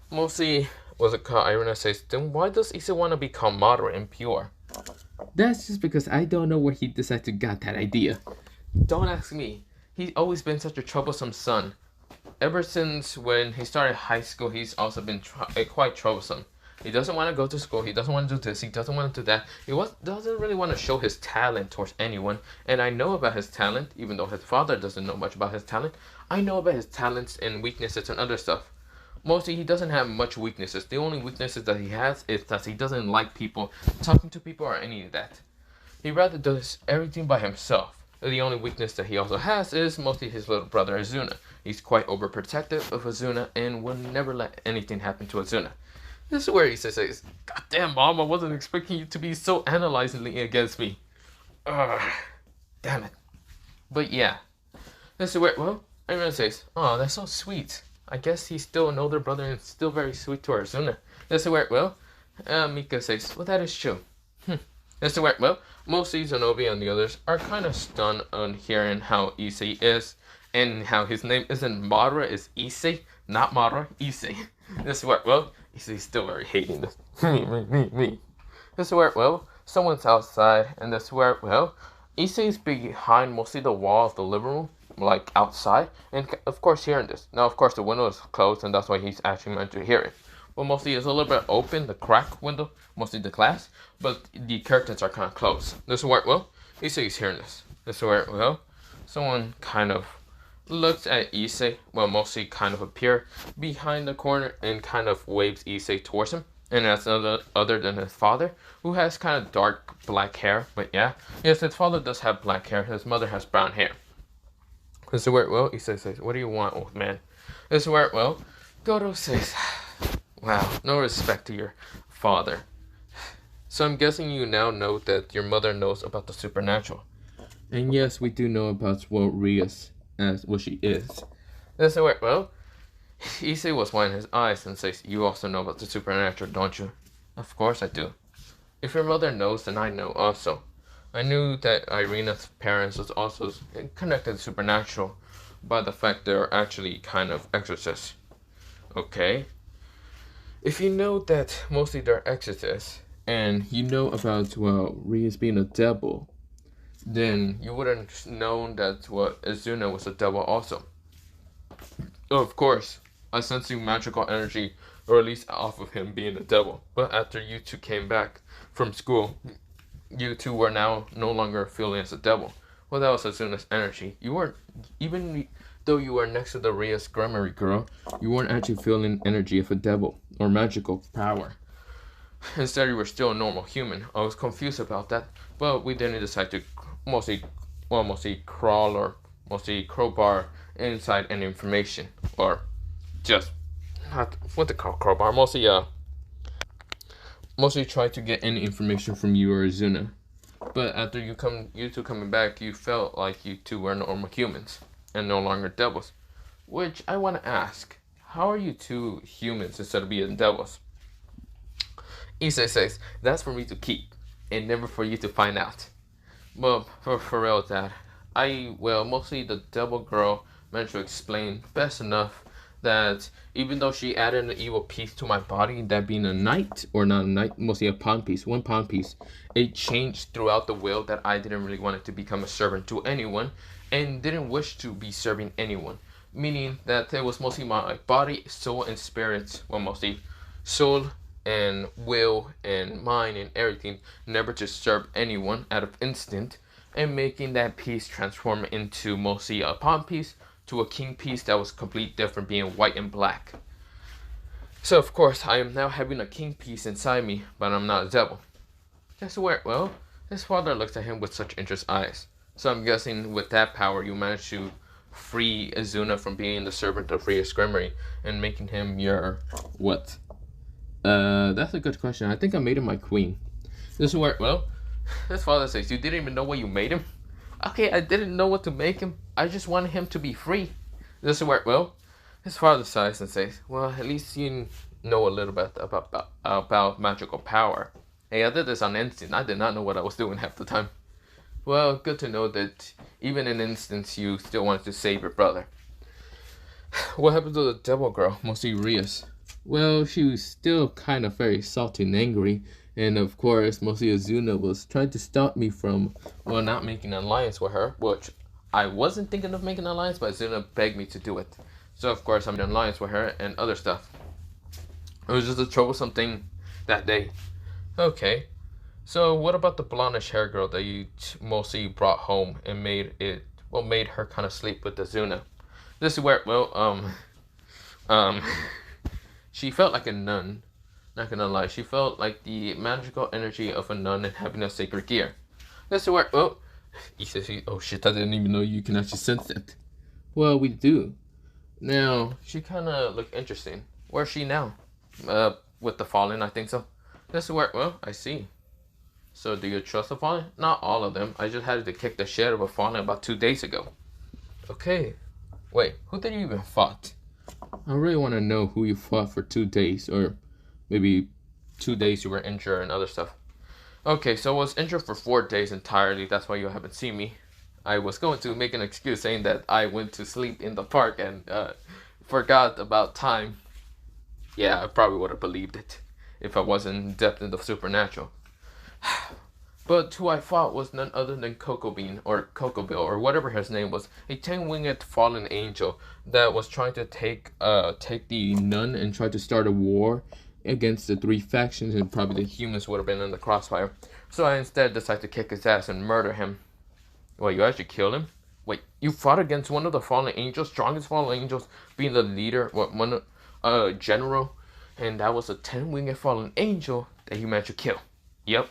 mostly Was it called? Irina says, then why does Issei want to become Madara and pure? That's just because I don't know where he decided to get that idea. Don't ask me. He's always been such a troublesome son. Ever since when he started high school, he's also been quite troublesome. He doesn't want to go to school. He doesn't want to do this. He doesn't want to do that. He doesn't really want to show his talent towards anyone. And I know about his talent, even though his father doesn't know much about his talent. I know about his talents and weaknesses and other stuff. Mostly, he doesn't have much weaknesses. The only weaknesses that he has is that he doesn't like people, talking to people, or any of that. He rather does everything by himself. The only weakness that he also has is mostly his little brother Azuna. He's quite overprotective of Azuna and will never let anything happen to Azuna. This is where he says, God damn, Mom, I wasn't expecting you to be so analyzingly against me. Damn it. But yeah. This is where, well, Irina says, oh, that's so sweet. I guess he's still an older brother and still very sweet to Azuna. This is where, well, Mika says, well, that is true. This is where, well, mostly Zenobi and the others are kind of stunned on hearing how Issei is and how his name isn't Madara, it's Issei, not Madara, Issei. This is where, well, Issei's still very hating this. me. This is where, well, someone's outside, and this is where, well, Issei's behind mostly the wall of the living room, like outside, and of course hearing this. Now, of course, the window is closed, and that's why he's actually meant to hear it. But mostly it's a little bit open, the crack window, mostly the glass, but the curtains are kind of closed. This is where, well, Issei's hearing this. This is where, well, someone kind of looks at Issei, well, mostly kind of appear behind the corner and kind of waves Issei towards him. And that's other than his father, who has kind of dark black hair. But yeah, yes, his father does have black hair. His mother has brown hair. This is where, well, Issei says, what do you want, old man? This is where, well, Goto says, wow, no respect to your father. So I'm guessing you now know that your mother knows about the supernatural. And yes, we do know about what Rias as what she is. This is where, well, Issei was winding his eyes and says, you also know about the supernatural, don't you? Of course I do. If your mother knows, then I know also. I knew that Irina's parents was also connected to supernatural by the fact they're actually kind of exorcists. Okay. If you know that mostly they're exorcists, and you know about, well, Rias being a devil, then you wouldn't known that, well, Azuna was a devil also. Of course, I sense magical energy released off of him being a devil. But after you two came back from school, you two were now no longer feeling as a devil. Well, that was Azuna's energy. You weren't, even though you were next to the Rias Grammary girl, you weren't actually feeling energy of a devil or magical power. Instead, you were still a normal human. I was confused about that, but we didn't decide to mostly crawl or mostly crowbar inside any information, or just not what they call crowbar. Mostly try to get any information from you or Azuna. But after you two coming back, you felt like you two were normal humans and no longer devils. Which I want to ask, how are you two humans instead of being devils? Issei says, that's for me to keep, and never for you to find out. Well, for real, Dad, mostly the devil girl managed to explain best enough that even though she added an evil piece to my body, that being a knight, or not a knight, mostly a pawn piece, one pawn piece, it changed throughout the will that I didn't really want it to become a servant to anyone, and didn't wish to be serving anyone. Meaning that it was mostly my body, soul, and spirit, well, mostly soul and will and mind and everything, never to serve anyone out of instinct, and making that piece transform into mostly a pawn piece to a king piece that was completely different, being white and black. So of course I am now having a king piece inside me, but I'm not a devil. Guess where? Well, his father looks at him with such interest eyes. So I'm guessing with that power you managed to free Azuna from being the servant of Rias Grammary and making him your what? That's a good question. I think I made him my queen. This is where, well, his father says, you didn't even know what you made him? Okay, I didn't know what to make him. I just wanted him to be free. This is where, well, his father sighs and says, well, at least you know a little bit about magical power. Hey, I did this on instinct. I did not know what I was doing half the time. Well, good to know that even in instance you still wanted to save your brother. What happened to the devil girl, mostly Rias? Well, she was still kind of very salty and angry. And of course, mostly Azuna was trying to stop me from, well, not making an alliance with her, which I wasn't thinking of making an alliance, but Azuna begged me to do it. So of course, I made an alliance with her and other stuff. It was just a troublesome thing that day. Okay, so what about the blondish hair girl that you mostly brought home and made her kind of sleep with Azuna? This is where, um, she felt like a nun. Not gonna lie, she felt like the magical energy of a nun and having a sacred gear. This is where, he says, oh shit, I didn't even know you can actually sense that. Well, we do. Now, she kind of looked interesting. Where's she now? With the Fallen, I think so. This is where, I see. So, do you trust the Fallen? Not all of them. I just had to kick the shit out of a Fallen about 2 days ago. Okay. Wait, who did you even fight? I really want to know who you fought for 2 days, or maybe 2 days you were injured and other stuff. Okay, so I was injured for 4 days entirely. That's why you haven't seen me. I was going to make an excuse saying that I went to sleep in the park and forgot about time. Yeah, I probably would have believed it if I wasn't depth in the supernatural. But who I fought was none other than Coco Bean, or Cocobille, or whatever his name was, a 10-winged fallen angel that was trying to take the nun and try to start a war against the 3 factions, and probably the humans would have been in the crossfire. So I instead decided to kick his ass and murder him. Well, you actually killed him? Wait, you fought against one of the fallen angels, strongest fallen angels, being the leader, general, and that was a 10-winged fallen angel that you managed to kill. Yep.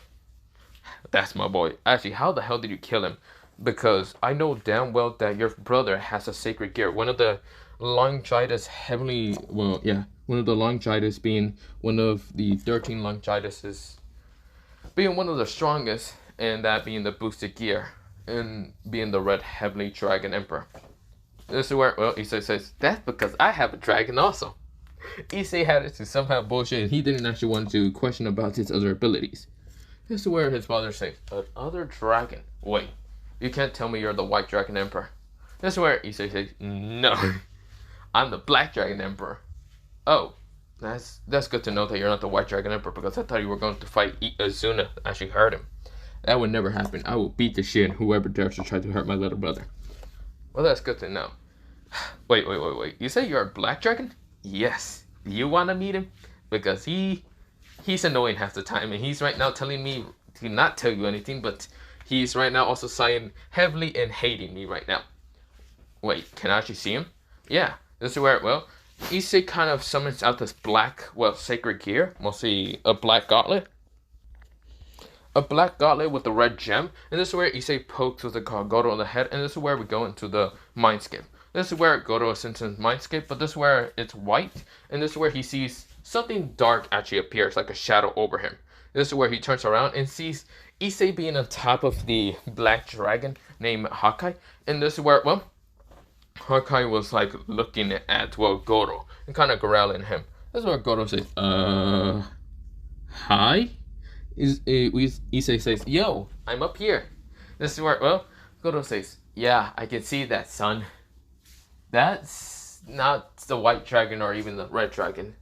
That's my boy. Actually, how the hell did you kill him? Because I know damn well that your brother has a sacred gear. One of the Longitis heavily, one of the Longitis being one of the 13 Longitis being one of the strongest, and that being the boosted gear, and being the red heavenly dragon emperor. This is where, Issei says, that's because I have a dragon also. Issei had it to somehow bullshit, and he didn't actually want to question about his other abilities. This is where his father says, another dragon? Wait, you can't tell me you're the white dragon emperor. This is where Issei says, no, I'm the black dragon emperor. Oh, that's good to know that you're not the white dragon emperor, because I thought you were going to fight Azuna. Actually hurt him. That would never happen. I will beat the shit whoever dares to try to hurt my little brother. Well, that's good to know. Wait. You say you're a black dragon? Yes. Do you want to meet him? Because he's annoying half the time, and he's right now telling me to not tell you anything, but he's right now also sighing heavily and hating me right now. Wait, can I actually see him? Yeah, this is where, Issei kind of summons out this black, sacred gear, mostly a black gauntlet. A black gauntlet with a red gem, and this is where Issei pokes with the Goro on the head, and this is where we go into the Mindscape. This is where Goro is into Mindscape, but this is where it's white, and this is where he sees something dark actually appears, like a shadow over him. This is where he turns around and sees Issei being on top of the black dragon named Yokai, and this is where, Yokai was like looking at, Goro, and kind of growling him. This is where Goro says, hi? Issei says, yo, I'm up here. This is where, Goro says, yeah, I can see that, son. That's not the white dragon or even the red dragon.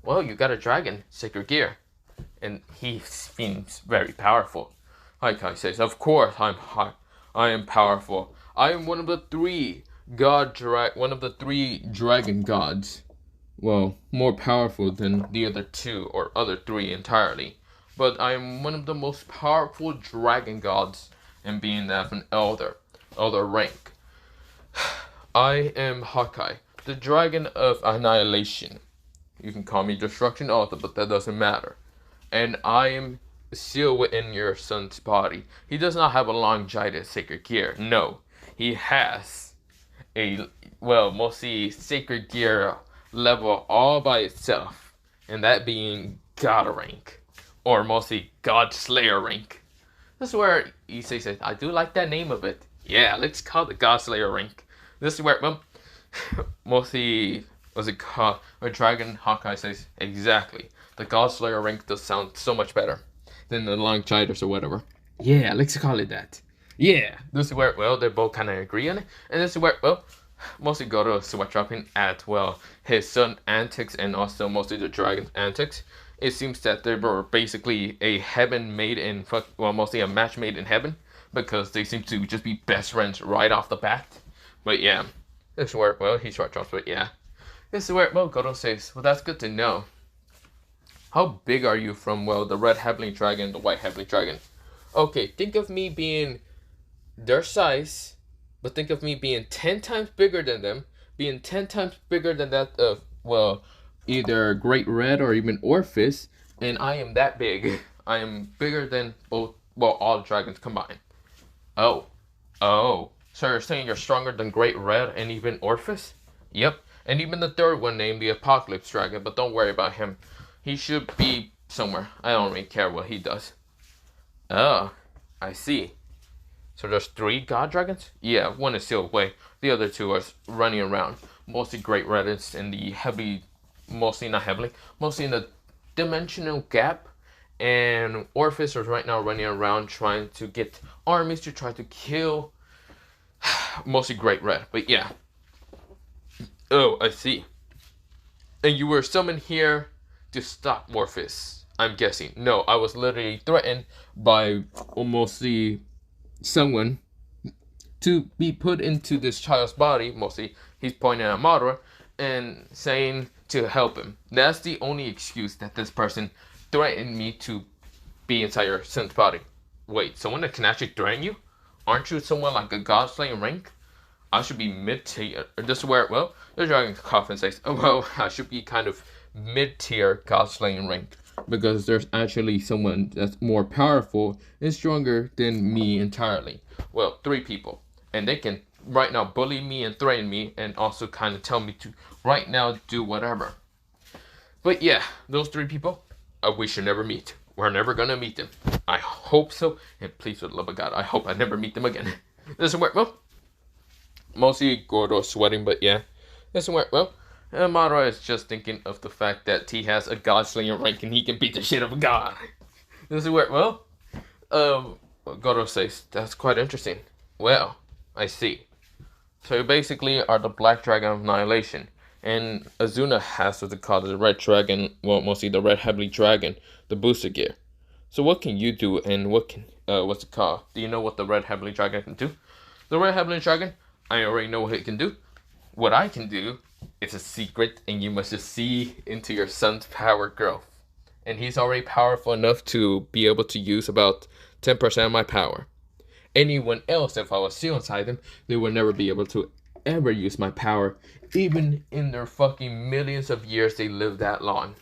Well, you got a dragon, sacred gear. And he seems very powerful. Yokai says, of course I am powerful. I am one of the 3 dragon gods. Well, more powerful than the other 2 or other 3 entirely. But I am one of the most powerful dragon gods, and being that of an elder rank. I am Yokai, the dragon of Annihilation. You can call me Destruction Author, but that doesn't matter. And I am sealed within your son's body. He does not have a Longitis sacred gear. No, he has a, mostly sacred gear level all by itself, and that being God rank, or mostly God Slayer rank. This is where Issei says, I do like that name of it. Yeah, let's call it the God Slayer rank. This is where, mostly, what's it called? Where Dragon Yokai says, exactly. The God Slayer rank does sound so much better than the Longitis or whatever. Yeah, let's call it that. Yeah, this is where, they both kind of agree on it. And this is where, mostly Goro sweat dropping at, well, his son antics and also mostly the dragon's antics. It seems that they were basically a heaven made in, well, mostly a match made in heaven, because they seem to just be best friends right off the bat. But yeah, this is where, well, he sweat drops, but yeah. This is where, well, Goro says, well, that's good to know. How big are you from, well, the red heavenly dragon, the white heavenly dragon? Okay, think of me being their size, but think of me being 10 times bigger than them, being 10 times bigger than that of, well, either Great Red or even Orphis, and I am that big. I am bigger than both, well, all dragons combined. Oh. Oh. So you're saying you're stronger than Great Red and even Orphis? Yep. And even the third one named the Apocalypse Dragon, but don't worry about him. He should be somewhere. I don't really care what he does. Oh, I see. So there's 3 god dragons? Yeah, one is still away. The other 2 are running around. Mostly Great Red is in the heavily, mostly not heavily, mostly in the dimensional gap. And Orphis is right now running around trying to get armies to try to kill mostly Great Red. But yeah. Oh, I see. And you were summoned here to stop Orphis, I'm guessing. No, I was literally threatened by mostly someone to be put into this child's body. Mostly he's pointing at Madara and saying to help him. That's the only excuse that this person threatened me to be inside your son's body. Wait, someone that can actually threaten you? Aren't you someone like a god slaying rank? I should be mid-tier. This is where, well, the dragon coughs and says, oh, well, I should be kind of mid-tier god slaying rank, because there's actually someone that's more powerful and stronger than me entirely. Well, 3 people, and they can right now bully me and threaten me and also kind of tell me to right now do whatever. But yeah, those 3 people, we should never meet. We're never gonna meet them. I hope so, and please, for the love of God, I hope I never meet them again. Doesn't work well. Mostly Gordo sweating, but yeah, doesn't work well. And Madara is just thinking of the fact that he has a god slaying rank and he can beat the shit of a god. Does it work well? Goro says, that's quite interesting. Well, I see. So you basically are the black dragon of Annihilation. And Azuna has what they call the red dragon, well, mostly the red heavenly dragon, the booster gear. So what can you do, and what can, what's it called? Do you know what the red heavenly dragon can do? The red heavenly dragon, I already know what it can do. What I can do, it's a secret, and you must just see into your son's power growth. And he's already powerful enough to be able to use about 10% of my power. Anyone else, if I was still inside them, they would never be able to ever use my power, even in their fucking millions of years they live that long.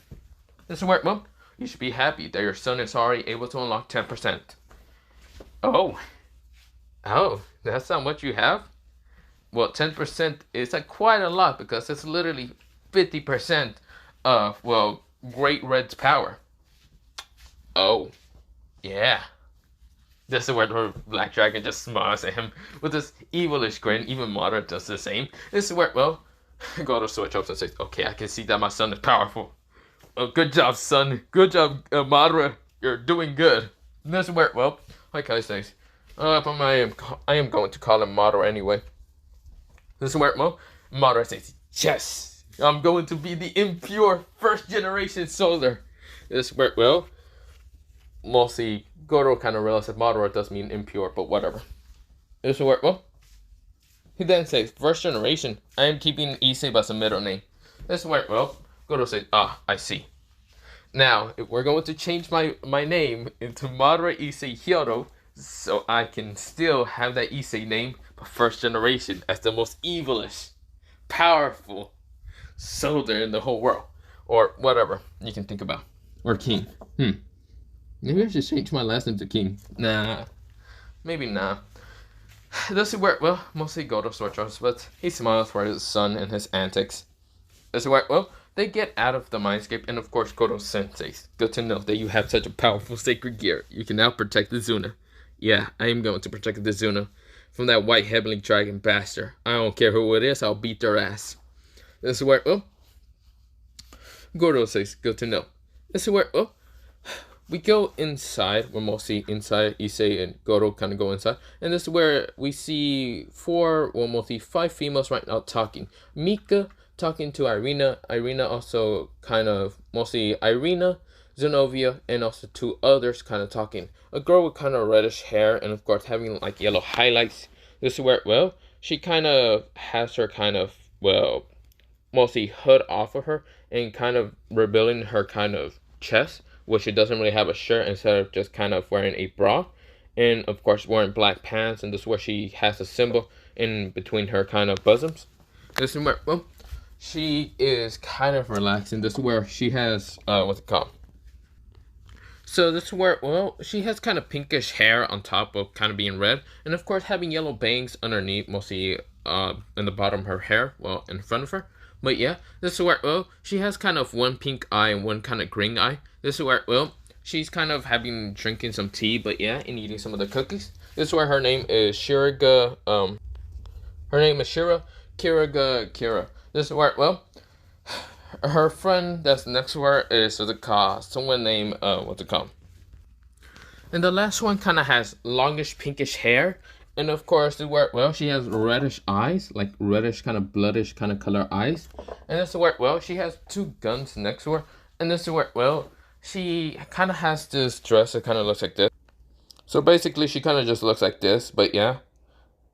This is where, Mom, you should be happy that your son is already able to unlock 10%. Oh, that's not what you have? Well, 10% is quite a lot, because it's literally 50% of, well, Great Red's power. Oh, yeah. This is where the Black Dragon just smiles at him with this evilish grin. Even Madara does the same. This is where, well, Goro switch up and says, okay, I can see that my son is powerful. Oh, good job, son. Good job, Madara. You're doing good. And this is where, well, like I say, I am going to call him Madara anyway. This is where, well, Madara says, yes, I'm going to be the impure first generation soldier. This is where, well, mostly Goro kind of realizes that Madara does mean impure, but whatever. This is where, well, he then says, first generation, I am keeping Issei as a middle name. This is where, well, Goro says, I see. Now, if we're going to change my name into Madara Issei Hyodo, so I can still have that Issei name, but first generation as the most evilish, powerful soldier in the whole world. Or whatever you can think about. Or king. Maybe I should change my last name to King. Nah. Maybe nah. Does it work? Well, mostly Goro switches, but he smiles for his son and his antics. Does it work? Well, they get out of the Mindscape, and of course Goro says, good to know that you have such a powerful sacred gear. You can now protect the Zuna. Yeah, I am going to protect the Zuna from that white heavenly dragon bastard. I don't care who it is, I'll beat their ass. This is where, well, Goro says, good to know. This is where, well, we go inside. We're mostly inside. Issei and Goro kind of go inside. And this is where we see mostly 5 females right now talking. Mika talking to Irina. Irina also kind of, mostly Irina, Zenobia, and also 2 others kind of talking. A girl with kind of reddish hair and of course having like yellow highlights. This is where, well, she kind of has her kind of, well, mostly hood off of her and kind of revealing her kind of chest, which she doesn't really have a shirt instead of just kind of wearing a bra. And of course wearing black pants, and this is where she has a symbol in between her kind of bosoms. This is where, well, she is kind of relaxing. This is where she has, what's it called? So this is where, well, she has kind of pinkish hair on top of kind of being red. And of course having yellow bangs underneath, mostly in the bottom of her hair, well, in front of her. But yeah, this is where, well, she has kind of one pink eye and one kind of green eye. This is where, well, she's kind of drinking some tea, but yeah, and eating some of the cookies. This is where her name is Shiraga, her name is Shira Kiraga Kira. This is where, well, her friend that's next to her is someone named, what's it called? And the last one kind of has longish pinkish hair. And of course, this is where, well, she has reddish eyes, like reddish kind of bloodish kind of color eyes. And this is where, well, she has 2 guns next to her. And this is where, well, she kind of has this dress that kind of looks like this. So basically, she kind of just looks like this, but yeah.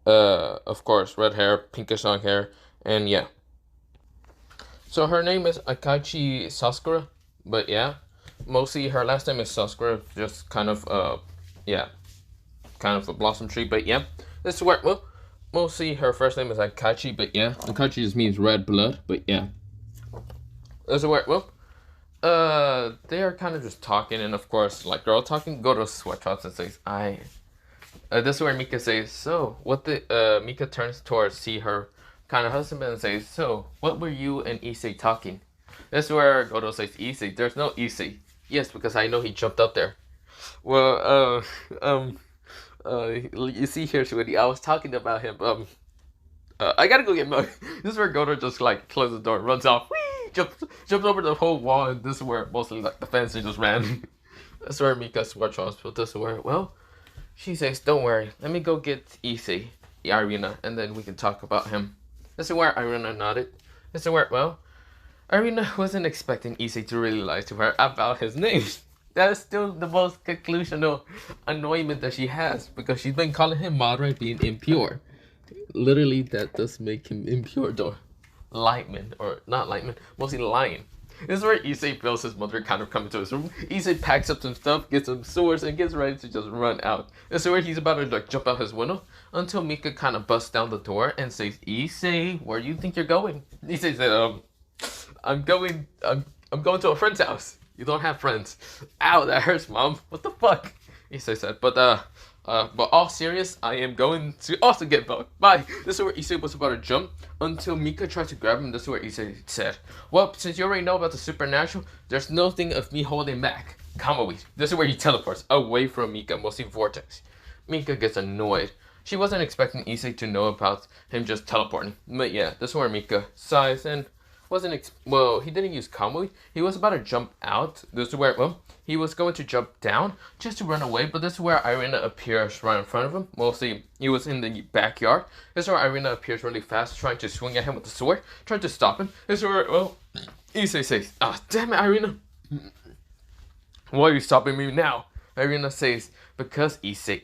Of course, red hair, pinkish long hair, and yeah. So her name is Akachi Sasakura, but yeah. Mostly her last name is Sasakura, just kind of, yeah. Kind of a blossom tree, but yeah. This is where, well, mostly her first name is Akachi, but yeah. Akachi just means red blood, but yeah. This is where, well, they are kind of just talking, and of course, like girl talking, go to sweatshops and says, this is where Mika says, so, Mika turns towards see her kind of husband and says, so, what were you and Issei talking? This is where Goto says, Issei, there's no Issei. Yes, because I know he jumped up there. Well, you see here, sweetie, I was talking about him. I gotta go get milk. This is where Goto just like closes the door, runs off, whee, jumps over the whole wall, and this is where mostly like the fence and just ran. That's where Mika sweats off. But this is where, well, she says, don't worry, let me go get Issei, Irina, and then we can talk about him. This is where Irina nodded. This is where, well, Irina wasn't expecting Issei to really lie to her about his name. That is still the most conclusional annoyment that she has, because she's been calling him Madara being impure. Literally, that does make him impure, though. Lightman, or not Lightman, mostly lying. This is where Issei feels his mother kind of coming to his room. Issei packs up some stuff, gets some swords, and gets ready to just run out. This is where he's about to like jump out his window, until Mika kind of busts down the door and says, Issei, where do you think you're going? Issei said, I'm going to a friend's house. You don't have friends. Ow, that hurts, Mom. What the fuck? Issei said, but all serious, I am going to also get milk. Bye. This is where Issei was about to jump until Mika tried to grab him. This is where Issei said, well, since you already know about the supernatural, there's nothing of me holding back. Come away. This is where he teleports away from Mika, mostly Vortex. Mika gets annoyed. She wasn't expecting Issei to know about him just teleporting. But yeah, this is where Mika sighs and he didn't use Kamui. He was about to jump out. This is where, well, he was going to jump down just to run away, but this is where Irina appears right in front of him. Mostly, he was in the backyard. This is where Irina appears really fast, trying to swing at him with the sword, trying to stop him. This is where, well, Issei says, damn it, Irina. Why are you stopping me now? Irina says, because Issei,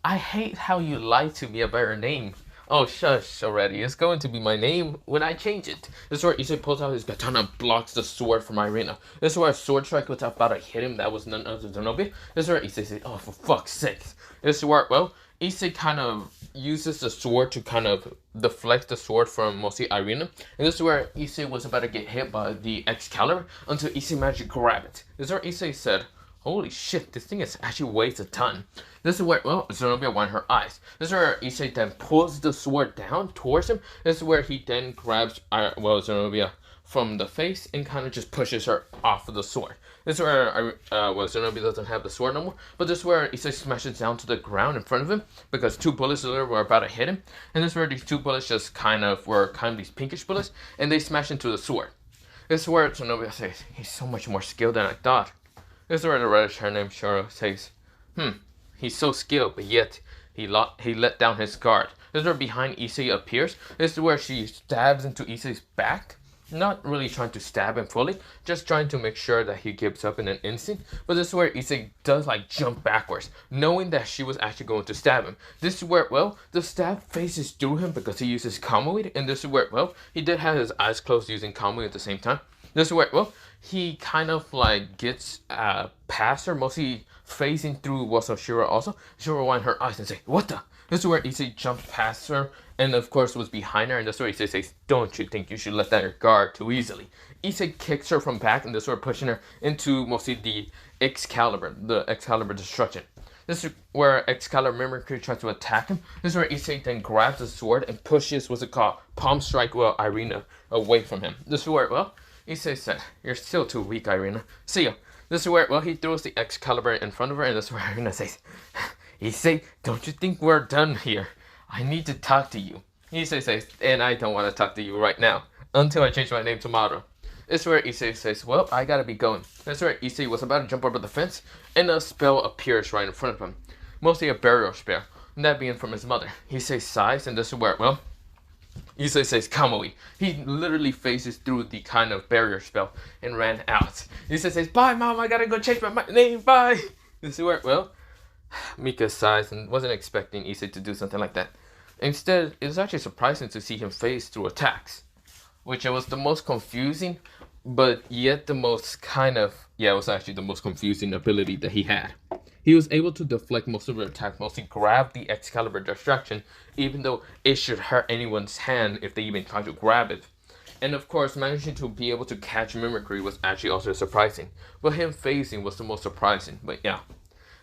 I hate how you lied to me about your name. Oh, shush already. It's going to be my name when I change it. This is where Issei pulls out his katana and blocks the sword from Irina. This is where a sword strike was about to hit him. That was none other than Zenobia. This is where Issei says, oh, for fuck's sake. This is where, well, Issei kind of uses the sword to kind of deflect the sword from mostly Irina. And this is where Issei was about to get hit by the Excalibur until Issei managed to grab it. This is where Issei said, holy shit, this thing is actually weighs a ton. This is where, well, Zenobia won her eyes. This is where Issei then pulls the sword down towards him. This is where he then grabs, Zenobia from the face and kind of just pushes her off of the sword. This is where, Zenobia doesn't have the sword no more. But this is where Issei smashes down to the ground in front of him because 2 bullets were about to hit him. And this is where these 2 bullets just were these pinkish bullets, and they smash into the sword. This is where Zenobia says, he's so much more skilled than I thought. This is where the reddish hair named Shoro says, he's so skilled, but yet he let down his guard. This is where behind Issei appears. This is where she stabs into Issei's back. Not really trying to stab him fully, just trying to make sure that he gives up in an instant. But this is where Issei does like jump backwards, knowing that she was actually going to stab him. This is where, well, the stab faces through him because he uses Kamui, and this is where, well, he did have his eyes closed using Kamui at the same time. This is where, well, he kind of like gets past her, mostly facing through Shiro also. Shiro wind her eyes and say, what the? This is where Issei jumps past her and of course was behind her, and this is where Issei says, don't you think you should let down your guard too easily? Issei kicks her from back and this is where pushing her into mostly the Excalibur destruction. This is where Excalibur Mimicry tries to attack him. This is where Issei then grabs the sword and pushes what's it called, palm strike, well, Irina away from him. This is where, well, Issei said, you're still too weak, Irina. See ya. This is where, well, he throws the Excalibur in front of her, and this is where Irina says, Issei, don't you think we're done here? I need to talk to you. Issei says, and I don't want to talk to you right now, until I change my name to Madara. This is where Issei says, well, I gotta be going. This is where Issei was about to jump over the fence, and a spell appears right in front of him. Mostly a burial spell, and that being from his mother. Issei sighs, and this is where, well, Issei says Kamui. He literally phases through the kind of barrier spell and ran out. Issei says, bye mom, I gotta go change my name, bye. This is where, well, Mika sighs and wasn't expecting Issei to do something like that. Instead, it was actually surprising to see him phase through attacks, which was the most confusing, but yet the most kind of, it was actually the most confusing ability that he had. He was able to deflect most of her attacks, mostly grab the Excalibur distraction, even though it should hurt anyone's hand if they even try to grab it. And of course, managing to be able to catch Mimicry was actually also surprising. But him phasing was the most surprising, but yeah.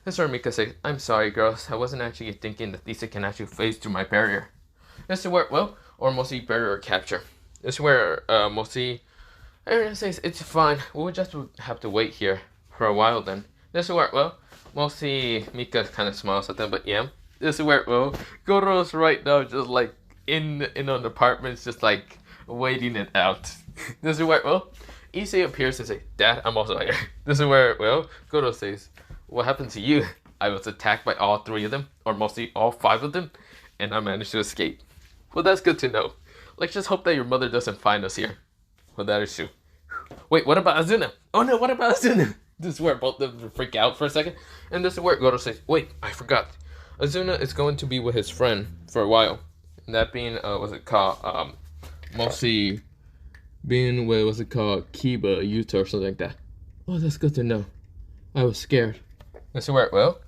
This is where Mika says, I'm sorry girls, I wasn't actually thinking that Issei can actually phase through my barrier. This is where, well, or mostly barrier capture. This is where, mostly, Irina says, it's fine, we'll just have to wait here for a while then. This is where, well, mostly Mika kind of smiles at them, but yeah. This is where, well, Goro's right now just like in an apartment, just like waiting it out. This is where, well, Issei appears and says, Dad, I'm also here. This is where, well, Goro says, what happened to you? I was attacked by all three of them, or mostly all five of them, and I managed to escape. Well, that's good to know. Let's just hope that your mother doesn't find us here. Well, that is true. Wait, what about Azuna? Oh no, what about Azuna? This is where both of them freak out for a second. And this is where Goro says, wait, I forgot. Azuna is going to be with his friend for a while. And that being, what's it called? Mostly being with, what's it called? Kiba, Yuta, or something like that. Oh, that's good to know. I was scared. This is where, well,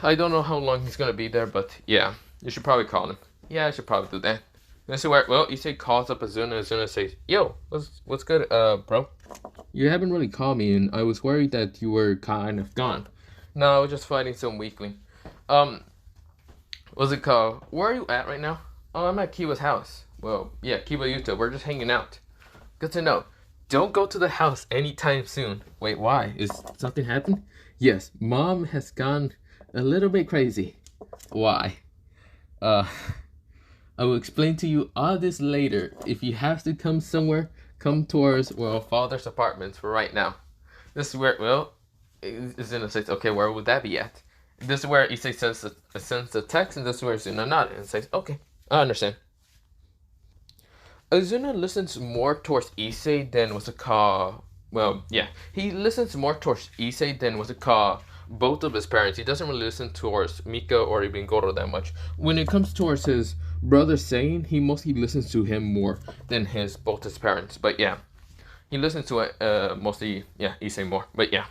I don't know how long he's gonna be there, but yeah, you should probably call him. Yeah, I should probably do that. This is where, well, Issei calls up Azuna, and Azuna says, yo, what's good, bro? You haven't really called me, and I was worried that you were kind of gone. No, I was just fighting some weakling. What's it called? Where are you at right now? Oh, I'm at Kiba's house. Well, yeah, Kiba Yuta, we're just hanging out. Good to know. Don't go to the house anytime soon. Wait, why? Is something happened? Yes, Mom has gone a little bit crazy. Why? I will explain to you all this later. If you have to come somewhere, come towards, well, Father's apartments for right now. This is where, well, Azuna says, okay, where would that be at? This is where Issei sends the text, and this is where Azuna nodded and says, okay, I understand. Azuna listens more towards Issei than what's it called. Well, yeah, he listens more towards Issei than what's it called both of his parents. He doesn't really listen towards Mika or even Goro that much. When it comes towards his brother Sein, he mostly listens to him more than both his parents. But yeah, he listens to it mostly, yeah, Issei more. But yeah,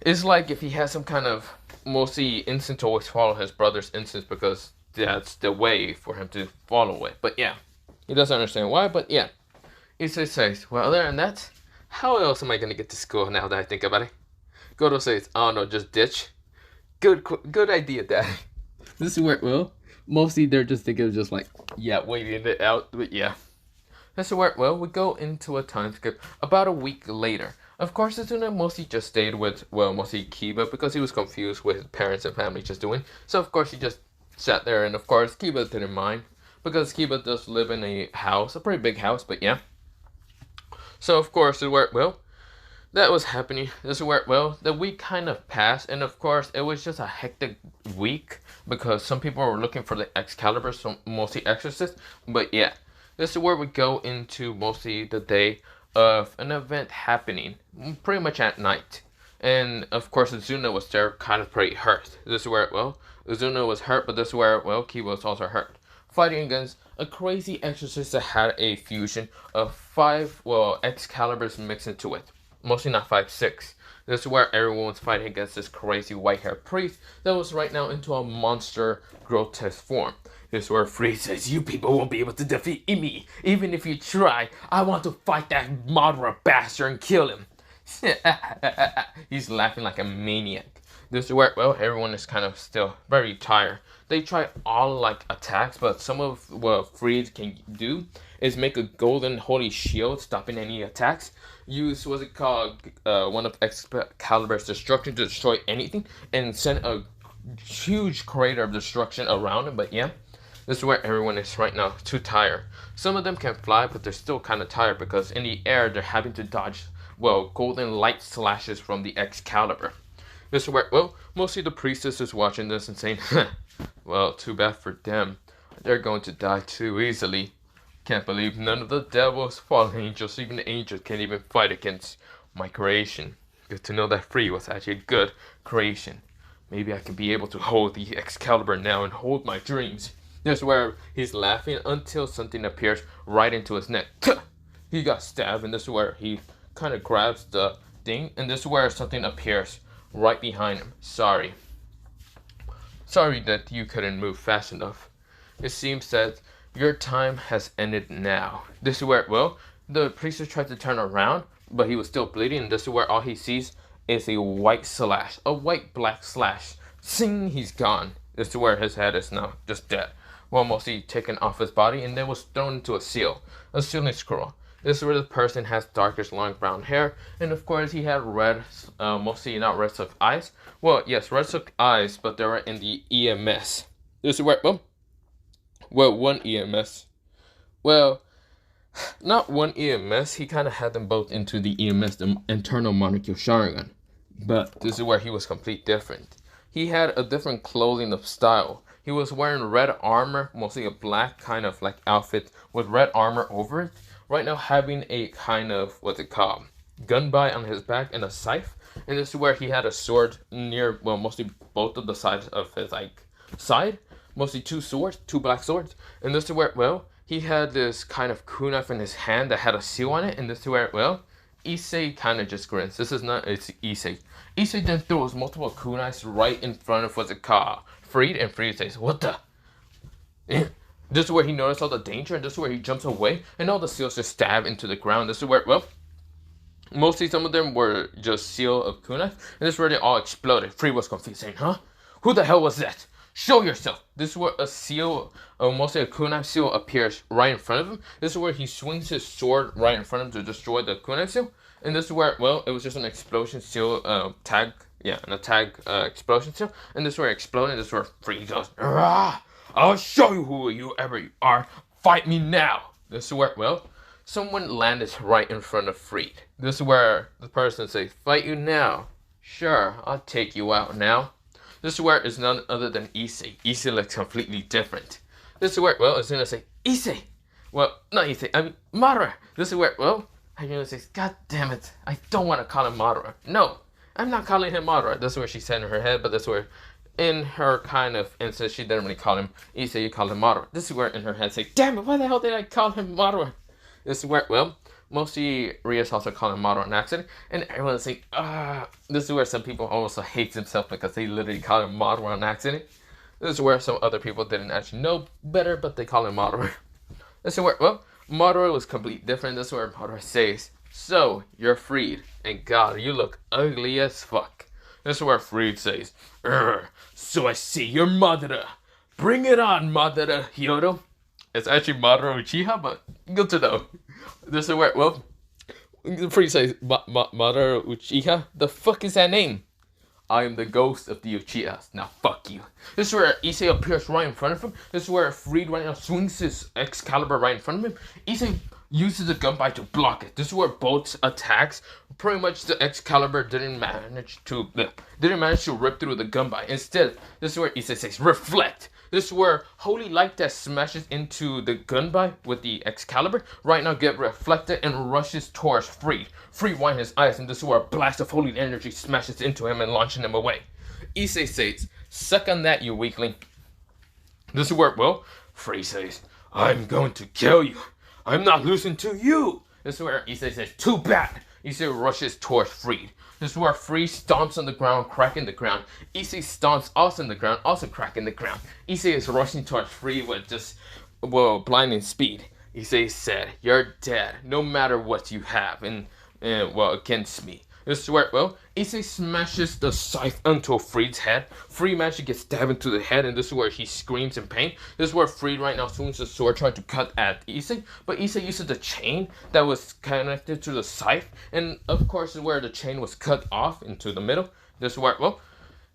it's like if he has some kind of mostly instinct to always follow his brother's instincts because that's the way for him to follow it. But yeah, he doesn't understand why. But yeah, Issei says, well, other than that, how else am I going to get to school now that I think about it? Goro says, I don't know, just ditch. Good idea, Daddy. This is where, well, mostly they're just thinking of just like, yeah, waiting it out, but yeah. This is where, well, we go into a time skip about a week later. Of course, Azuna mostly just stayed with, well, mostly Kiba because he was confused with his parents and family just doing. So, of course, he just sat there, and of course, Kiba didn't mind because Kiba does live in a house, a pretty big house, but yeah. So, of course, it worked well. that was happening. This is where, well, the week kind of passed, and of course, it was just a hectic week because some people were looking for the Excalibur, so mostly Exorcist. But yeah, this is where we go into mostly the day of an event happening, pretty much at night. And of course, Azuna was there, kind of pretty hurt. This is where, well, Azuna was hurt, but this is where, well, Ki was also hurt. Fighting against a crazy exorcist that had a fusion of 5, well, Excaliburs mixed into it. Mostly not 5, 6. This is where everyone was fighting against this crazy white-haired priest that was right now into a monster, grotesque form. This is where Free says, "You people won't be able to defeat me, even if you try. I want to fight that Madara bastard and kill him." He's laughing like a maniac. This is where, well, everyone is kind of still very tired. They try all like attacks, but some of what Freed can do is make a golden holy shield stopping any attacks. Use what's it called, one of Excalibur's destruction to destroy anything, and send a huge crater of destruction around him. But yeah, this is where everyone is right now, too tired. Some of them can fly, but they're still kind of tired because in the air they're having to dodge, well, golden light slashes from the Excalibur. This is where, well, mostly the priestess is watching this and saying, well, too bad for them. They're going to die too easily. Can't believe none of the devils, fallen angels, even the angels can't even fight against my creation. Good to know that Free was actually a good creation. Maybe I can be able to hold the Excalibur now and hold my dreams. This is where he's laughing until something appears right into his neck. He got stabbed, and this is where he kind of grabs the thing, and this is where something appears right behind him. Sorry that you couldn't move fast enough. It seems that your time has ended now. This is where, well, the priest tried to turn around, but he was still bleeding, and this is where all he sees is a white slash, a white-black slash. Sing, he's gone. This is where his head is now just dead. Well, mostly taken off his body, and then was thrown into a sealing scroll. This is where the person has darkish long brown hair, and of course he had red, mostly not red silk eyes. Well, yes, red silk eyes, but they were in the EMS. This is where, well, one EMS. Well, not one EMS, he kind of had them both into the EMS, the internal monarchical Sharingan. But this is where he was completely different. He had a different clothing of style. He was wearing red armor, mostly a black kind of like outfit with red armor over it. Right now having a kind of, what's it called, gun bight on his back and a scythe. And this is where he had a sword near, well, mostly both of the sides of his, like, side. Mostly 2 swords, 2 black swords. And this is where, well, he had this kind of kunai in his hand that had a seal on it. And this is where, well, Issei kind of just grins. This is not, it's Issei. Issei then throws multiple kunais right in front of, what's it called, Freed. And Freed says, "What the?" This is where he noticed all the danger, and this is where he jumps away, and all the seals just stab into the ground. This is where, well, mostly some of them were just seal of kunai, and this is where they all exploded. Free was confused, saying, "Huh? Who the hell was that? Show yourself." This is where a seal, mostly a kunai seal, appears right in front of him. This is where he swings his sword right in front of him to destroy the kunai seal. And this is where, well, it was just an explosion seal tag. Yeah, an attack explosion seal. And this is where it exploded. This is where Free goes, "Rah! I'll show you who you ever are. Fight me now." This is where, well, someone landed right in front of Freed. This is where the person says, "Fight you now." "Sure, I'll take you out now." This is where it's none other than Issei. Issei looks completely different. This is where, well, Azuna says, "Issei." Well, not Issei, I mean, Madara. This is where, well, Irina says, "God damn it, I don't want to call him Madara." "No, I'm not calling him Madara." This is where she said in her head, but this is where, in her kind of instance, she didn't really call him Issei, you called him Madara. This is where in her head say, "Damn it, why the hell did I call him Madara?" This is where, well, mostly Ria's also calling him Madara on accident, and everyone's saying, this is where some people also hate themselves because they literally call him Madara on accident. This is where some other people didn't actually know better, but they call him Madara. This is where, well, Madara was completely different. This is where Madara says, "So, you're Freed, and God, you look ugly as fuck." This is where Freed says, "So I see you're Madara. Bring it on, Madara Hyodo." It's actually Madara Uchiha, but good to know. This is where, well, Freed says, "Madara Uchiha? The fuck is that name?" "I am the ghost of the Uchihas. Now fuck you." This is where Issei appears right in front of him. This is where Freed right now swings his Excalibur right in front of him. Issei uses the gunbai to block it. This is where both attacks, pretty much the Excalibur didn't manage to rip through the gunbai. Instead, this is where Issei says, reflect. This is where Holy Light that smashes into the gunbai with the Excalibur right now get reflected and rushes towards Freed. Freed winds his eyes, and this is where a blast of holy energy smashes into him and launching him away. Issei says, suck on that, you weakling. This is where, well, Freed says, I'm going to kill you. I'm not losing to you. This is where Issei says, too bad. Issei rushes towards Freed. This is where Freed stomps on the ground, cracking the ground. Issei stomps also on the ground, also cracking the ground. Issei is rushing towards Freed with just, well, blinding speed. Issei said, you're dead, no matter what you have, and well, against me. This is where, well, Issei smashes the scythe onto Freed's head. Freed manages to get stabbed into the head, and this is where he screams in pain. This is where Freed right now swings the sword trying to cut at Issei, but Issei uses the chain that was connected to the scythe, and of course this is where the chain was cut off into the middle. This is where, well,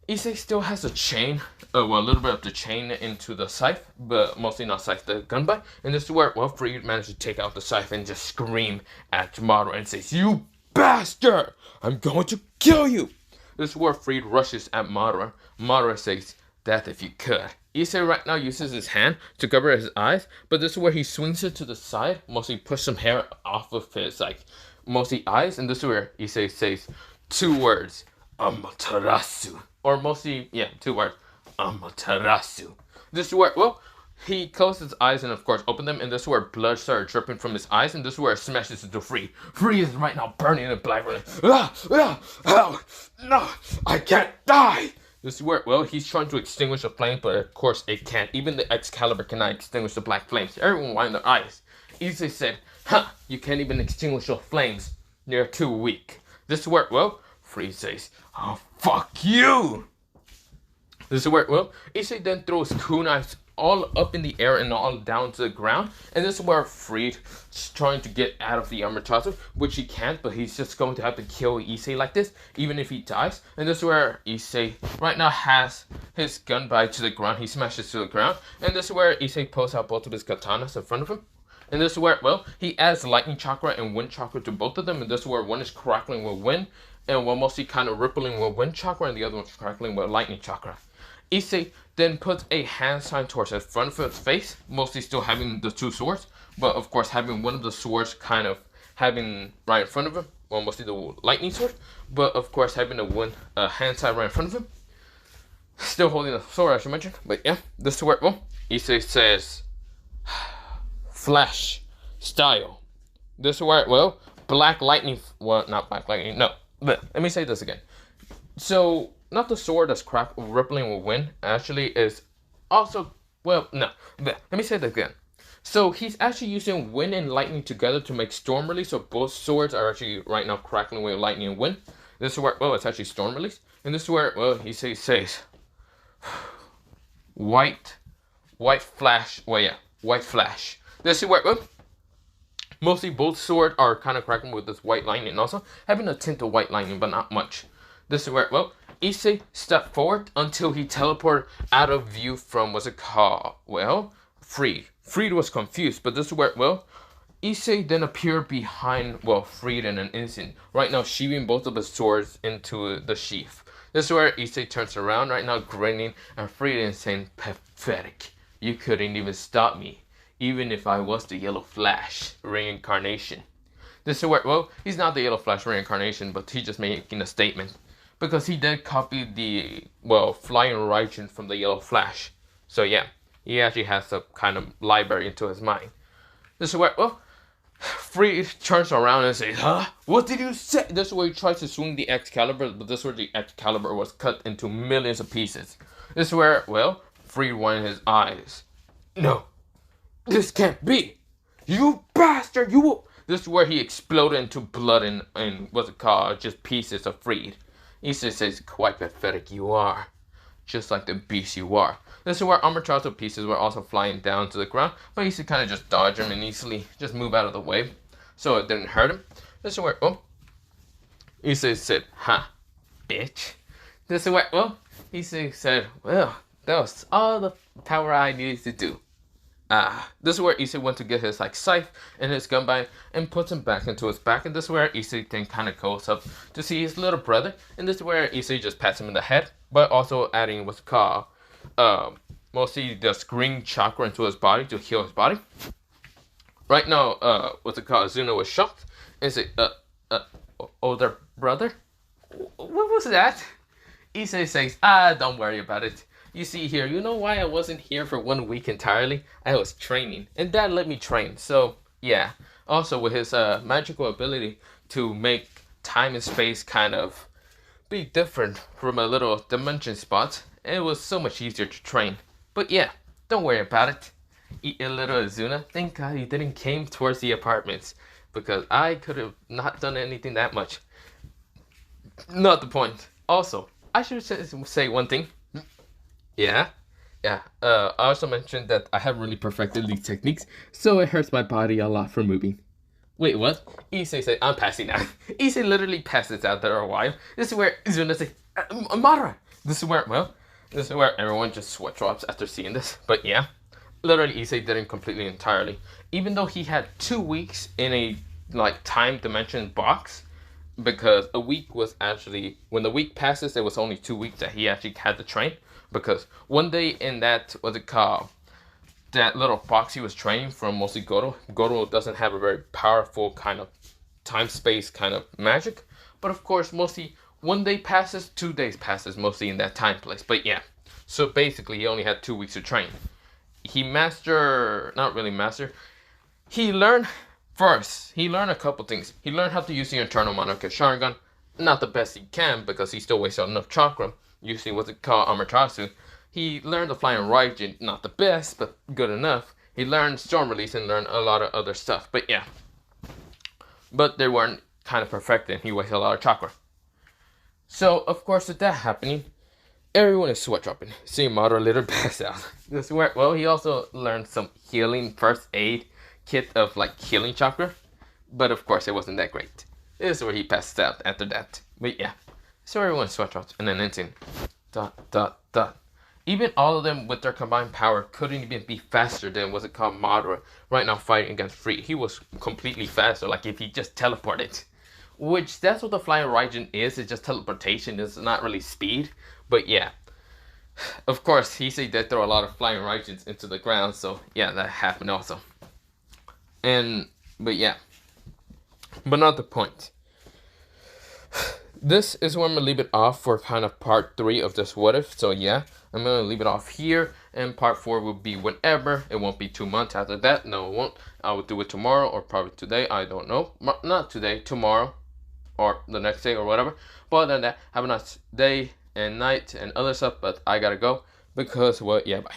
Issei still has a chain, well, a little bit of the chain into the scythe, but mostly not scythe, the gunbai. And this is where, well, Freed managed to take out the scythe and just scream at Madara and says, you bastard! I'm going to kill you! This is where Freed rushes at Madara. Madara says, death if you could. Issei right now uses his hand to cover his eyes, but this is where he swings it to the side, mostly push some hair off of his, like, mostly eyes, and this is where Issei says 2 words, Amaterasu. Or mostly, yeah, 2 words, Amaterasu. This is where, well, he closed his eyes and of course opened them, and this is where blood started dripping from his eyes, and this is where it smashes into Freed. Freed is right now burning in black. No, I can't die! This is where, well, he's trying to extinguish the flame, but of course it can't. Even the Excalibur cannot extinguish the black flames. Everyone wind their eyes. Issei said, you can't even extinguish your flames. You're too weak. This is where, well, Freed says, oh, fuck you! This is where, well, Issei then throws kunais all up in the air and all down to the ground, and this is where Freed is trying to get out of the Amaterasu, which he can't, but he's just going to have to kill Issei like this, even if he dies. And this is where Issei right now has his gunbai to the ground. He smashes to the ground, and this is where Issei pulls out both of his katanas in front of him. And this is where, well, he adds lightning chakra and wind chakra to both of them, and this is where one is crackling with wind, and one mostly kind of rippling with wind chakra, and the other one's crackling with lightning chakra. Issei then puts a hand sign towards the front of his face, mostly still having the 2 swords, but of course having one of the swords kind of having right in front of him, well, mostly the lightning sword, but of course having the one hand sign right in front of him. Still holding the sword, I should mention, but yeah, this is where, well, Issei says, flash style. This is where, well, black lightning, well, not black lightning, no, but let me say this again. So, not the sword that's rippling with wind, actually is also, well, no, let me say that again. So he's actually using wind and lightning together to make storm release, so both swords are actually right now crackling with lightning and wind. This is where, well, it's actually storm release, and this is where, well, he says, white flash, well, yeah, white flash. This is where, well, mostly both swords are kind of crackling with this white lightning, and also having a tint of white lightning, but not much. This is where, well, Issei stepped forward until he teleported out of view from, what's it called? Well, Freed. Freed was confused, but this is where, well, Issei then appeared behind, well, Freed in an instant. Right now, sheathing both of his swords into the sheath. This is where Issei turns around, right now grinning and Freed and saying, pathetic. You couldn't even stop me, even if I was the Yellow Flash reincarnation. This is where, well, he's not the Yellow Flash reincarnation, but he's just making a statement. Because he did copy the, well, flying Raijin from the Yellow Flash. So yeah, he actually has a kind of library into his mind. This is where, well, Freed turns around and says, huh? What did you say? This is where he tries to swing the Excalibur, but this is where the Excalibur was cut into millions of pieces. This is where, well, Freed widened his eyes. No, this can't be. You bastard, you will. This is where he exploded into blood and what's it called, just pieces of Freed. Issei says, quite pathetic you are, just like the beast you are. This is where Amaterasu pieces were also flying down to the ground, but Issei kind of just dodged them and easily just move out of the way, so it didn't hurt him. This is where, oh, Issei said, ha, bitch. This is where, well, Issei said, well, that was all the power I needed to do. This is where Issei went to get his like scythe and his gunbine and puts him back into his back. And this is where Issei then kind of goes up to see his little brother. And this is where Issei just pats him in the head, but also adding what's called mostly the green chakra into his body to heal his body. Right now, what's it called? Azuna was shocked and said, older brother? What was that? Issei says, don't worry about it. You see here, you know why I wasn't here for 1 week entirely? I was training, and Dad let me train, so yeah. Also, with his magical ability to make time and space kind of be different from a little dimension spot, it was so much easier to train. But yeah, don't worry about it. Eat a little Azuna. Thank God you didn't came towards the apartments, because I could have not done anything that much. Not the point. Also, I should say one thing. Yeah. I also mentioned that I haven't really perfected these techniques, so it hurts my body a lot for moving. Wait, what? Issei said, I'm passing out. Issei literally passes out there a while. This is where Izuna says, Madara! This is where everyone just sweat drops after seeing this. But yeah, literally Issei didn't completely entirely. Even though he had 2 weeks in a like time dimension box, because a week was actually, when the week passes, it was only 2 weeks that he actually had to train. Because one day in that, what's it called, that little box he was training from mostly Goro doesn't have a very powerful kind of time-space kind of magic. But of course, mostly 1 day passes, 2 days passes, mostly in that time place. But yeah, so basically he only had 2 weeks to train. He not really master, he learned a couple things. He learned how to use the internal Monarch Sharingan. Not the best he can, because he still wastes enough chakra. Usually what's it called, Amaterasu. He learned the Flying Raijin, not the best, but good enough. He learned Storm Release and learned a lot of other stuff, but yeah. But they weren't kind of perfected, he wasted a lot of chakra. So, of course, with that happening, everyone is sweat dropping. Seeing Madara later pass out. Well, he also learned some healing first aid kit of like healing chakra, but of course it wasn't that great. This is where he passed out after that. But yeah. So everyone sweat drops, and then insane. ... Even all of them with their combined power couldn't even be faster than what's it called Madara right now fighting against Free. He was completely faster, like if he just teleported. Which, that's what the Flying Raijin is, it's just teleportation, it's not really speed. But yeah. Of course, he said that there were a lot of Flying Raijins into the ground, so yeah, that happened also. But yeah. But not the point. This is where I'm going to leave it off for kind of part 3 of this what if. So yeah, I'm going to leave it off here. And part 4 will be whenever. It won't be 2 months after that. No, it won't. I will do it tomorrow or probably today. I don't know. Not today, tomorrow. Or the next day or whatever. But other than that, have a nice day and night and other stuff. But I gotta go because, well, yeah, bye.